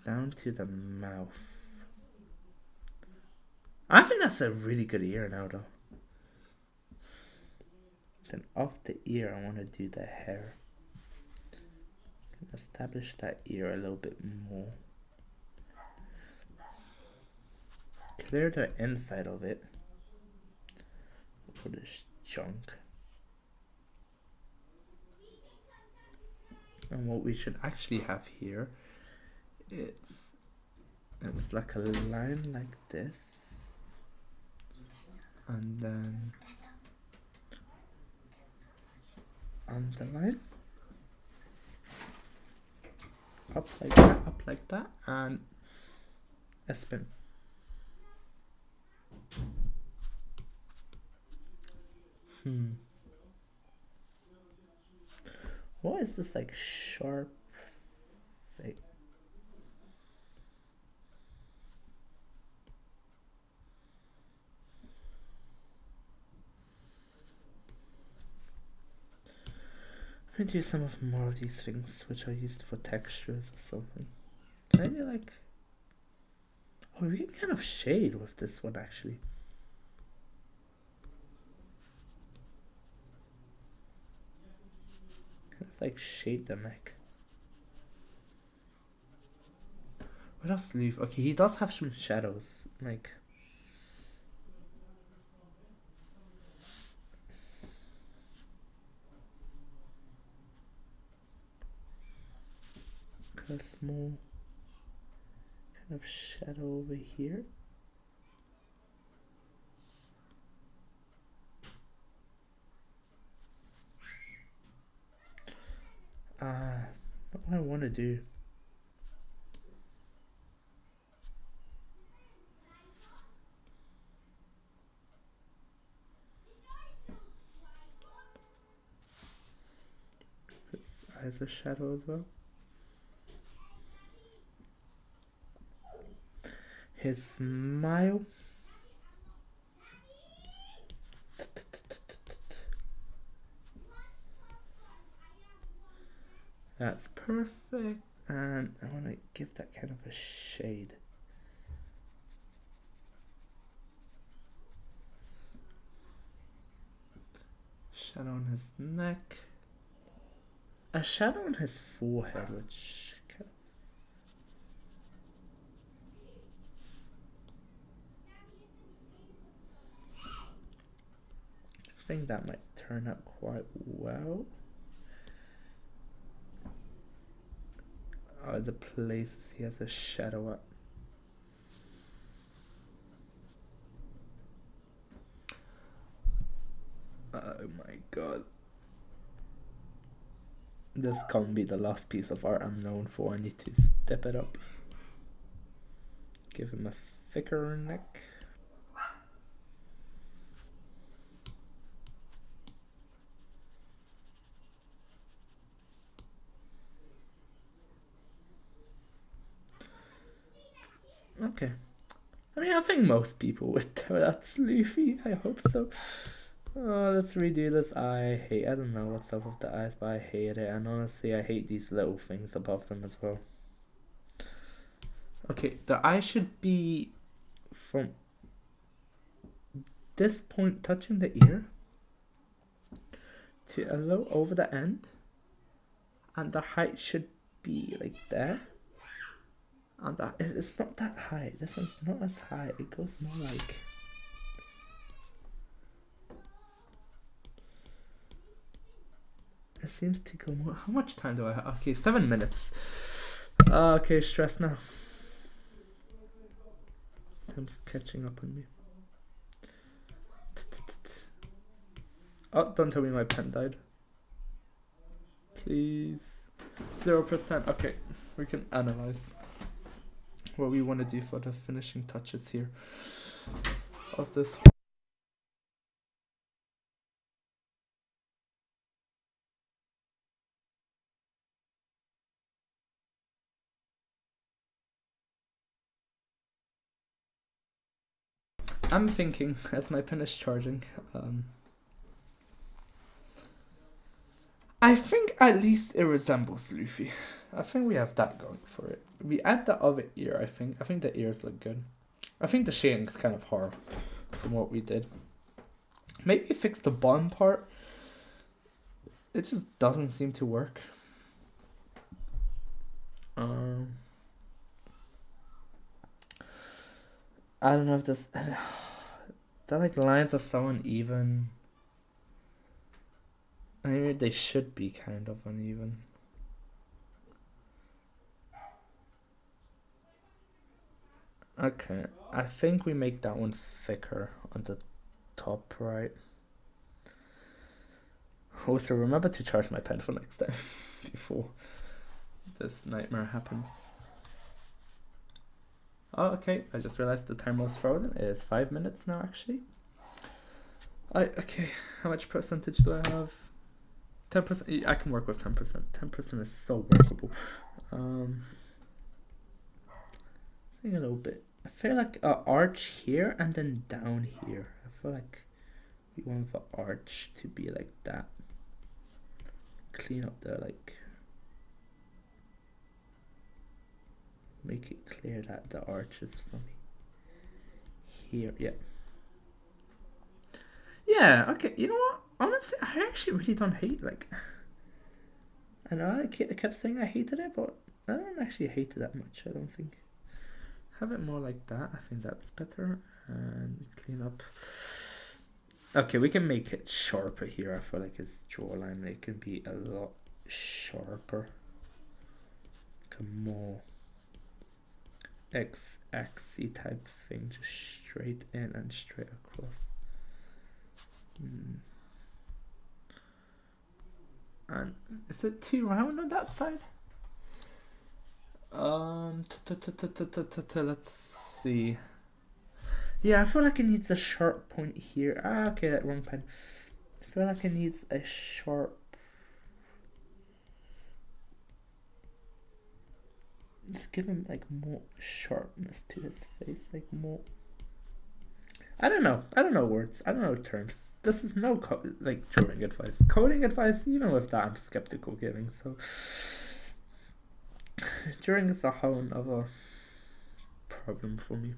down to the mouth. I think that's a really good ear now though. Then off the ear I want to do the hair. Establish that ear a little bit more. Clear the inside of it for this junk. And what we should actually have here, it's like a line like this, and then underline, up like that, and a spin. What is this like sharp thing? I'm going to use some of more of these things which are used for textures or something. Maybe like, oh, we can kind of shade with this one actually. Kind of like shade the neck. What else leave? Okay, he does have some shadows, like a small kind of shadow over here. what I want to do. His eyes a shadow as well. His smile. That's perfect. And I want to give that kind of a shade. Shadow on his neck. A shadow on his forehead, which kind of... I think that might turn out quite well. The places he has a shadow at. Oh my god. This can't be the last piece of art I'm known for. I need to step it up. Give him a thicker neck. Okay. I mean, I think most people would tell that's Luffy. I hope so. Oh, let's redo this eye. I don't know what's up with the eyes, but I hate it. And honestly, I hate these little things above them as well. Okay, the eye should be from this point touching the ear to a little over the end. And the height should be like there. And that it's not that high. This one's not as high. It goes more like... It seems to go more... How much time do I have? Okay, 7 minutes. Okay, stress now. Time's catching up on me. Oh, don't tell me my pen died. Please. 0%. Okay, we can analyze what we want to do for the finishing touches here of this. I'm thinking, as my pen is charging, I think at least it resembles Luffy. I think we have that going for it. We add the other ear, I think. I think the ears look good. I think the shading's kind of hard from what we did. Maybe fix the bottom part. It just doesn't seem to work. I don't know if this... The like lines are so uneven. Maybe they should be kind of uneven. Okay, I think we make that one thicker on the top right. Also, remember to charge my pen for next time before this nightmare happens. Oh, okay, I just realized the timer was frozen. It is 5 minutes now, actually. Okay, how much percentage do I have? 10%. I can work with 10%. 10% is so workable. I think a little bit. I feel like an arch here and then down here. I feel like we want the arch to be like that. Clean up the like. Make it clear that the arch is from here. Yeah. Yeah, okay. You know what? Honestly, I actually really don't hate, like... I know I kept saying I hated it, but I don't actually hate it that much, I don't think. Have it more like that. I think that's better. And clean up. Okay, we can make it sharper here. I feel like his jawline, it can be a lot sharper. Like a more X-axis type thing, just straight in and straight across. And is it too round on that side? Let's see. Yeah, I feel like it needs a sharp point here. Ah, okay, that wrong pen. I feel like it needs a sharp. Let's give him like more sharpness to his face, like more. I don't know words. I don't know terms. This is no like drawing advice. Coding advice, even with that, I'm skeptical giving. So drawing is a whole other problem for me.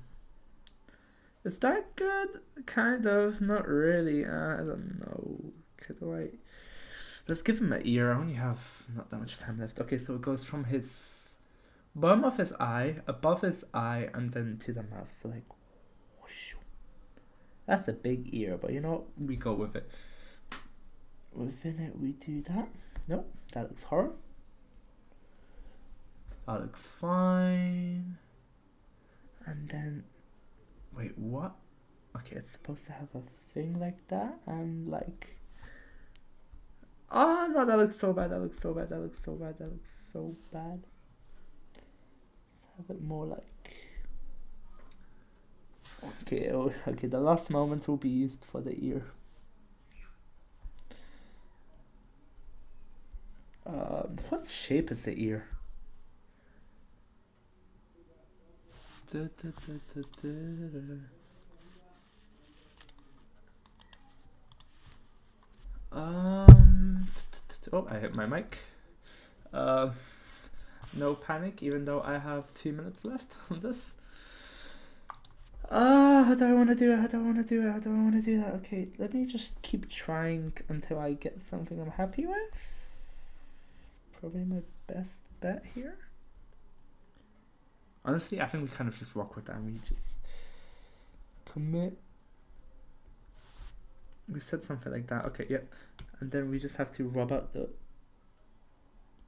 Is that good? Kind of. Not really. I don't know. Let's give him an ear. I only have not that much time left. Okay, so it goes from his bottom of his eye, above his eye, and then to the mouth. So like, whoosh. That's a big ear, but you know, we go with it. Within it, we do that. Nope, that looks horrible. That looks fine. And then, wait, what? Okay, it's supposed to have a thing like that, and like, oh no, that looks so bad. That looks so bad. That looks so bad. That looks so bad. Let's have it more like. Okay, okay, the last moments will be used for the ear. What shape is the ear? Oh, I hit my mic. No panic, even though I have 2 minutes left on this. How do I want to do it? How do I want to do it? How do I want to do that? Okay, let me just keep trying until I get something I'm happy with. It's probably my best bet here. Honestly, I think we kind of just rock with that and we just commit. We said something like that. Okay, yeah. And then we just have to rub out the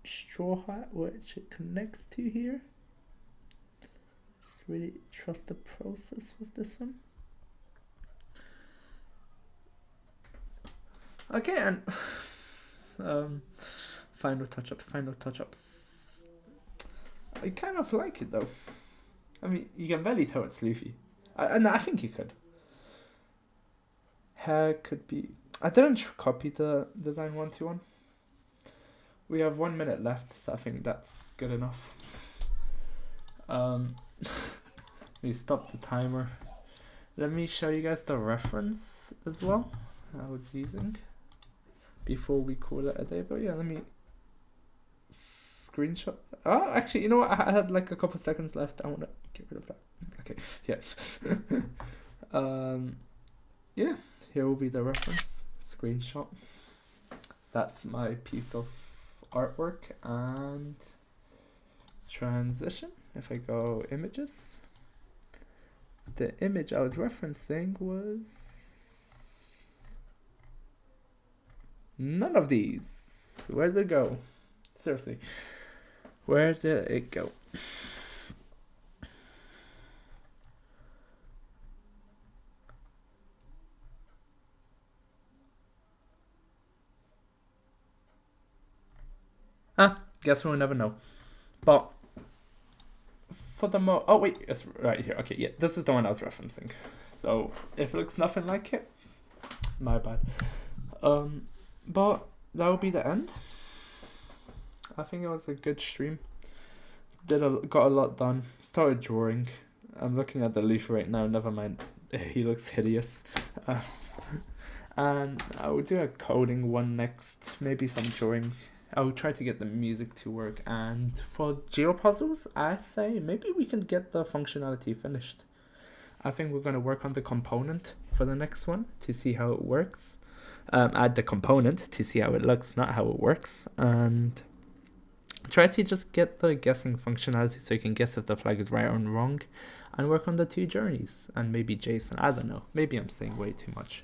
straw hat which it connects to here. Just really trust the process with this one. Okay, and final touch-ups. I kind of like it though. I mean, you can barely tell it's Luffy. And I think you could. Hair could be. I didn't copy the design 1-to-1. We have 1 minute left, so I think that's good enough. We stop the timer. Let me show you guys the reference as well I was using before we call it a day. But yeah, let me screenshot. Oh, actually, you know what? I had like a couple seconds left. I want to get rid of that. Okay, yeah. Yeah, here will be the reference screenshot. That's my piece of artwork and transition. If I go images, the image I was referencing was none of these. Where did it go? Seriously, where did it go? Guess we'll never know. But for the oh wait, it's right here. Okay, yeah, this is the one I was referencing. So if it looks nothing like it, my bad. But that will be the end. I think it was a good stream. Got a lot done. Started drawing. I'm looking at the leaf right now. Never mind. He looks hideous. And I will do a coding one next. Maybe some drawing. I will try to get the music to work. And for Geo Puzzles, I say maybe we can get the functionality finished. I think we're going to work on the component for the next one to see how it works. Add the component to see how it looks, not how it works. And try to just get the guessing functionality so you can guess if the flag is right or wrong. And work on the 2 journeys. And maybe Jason, I don't know. Maybe I'm saying way too much.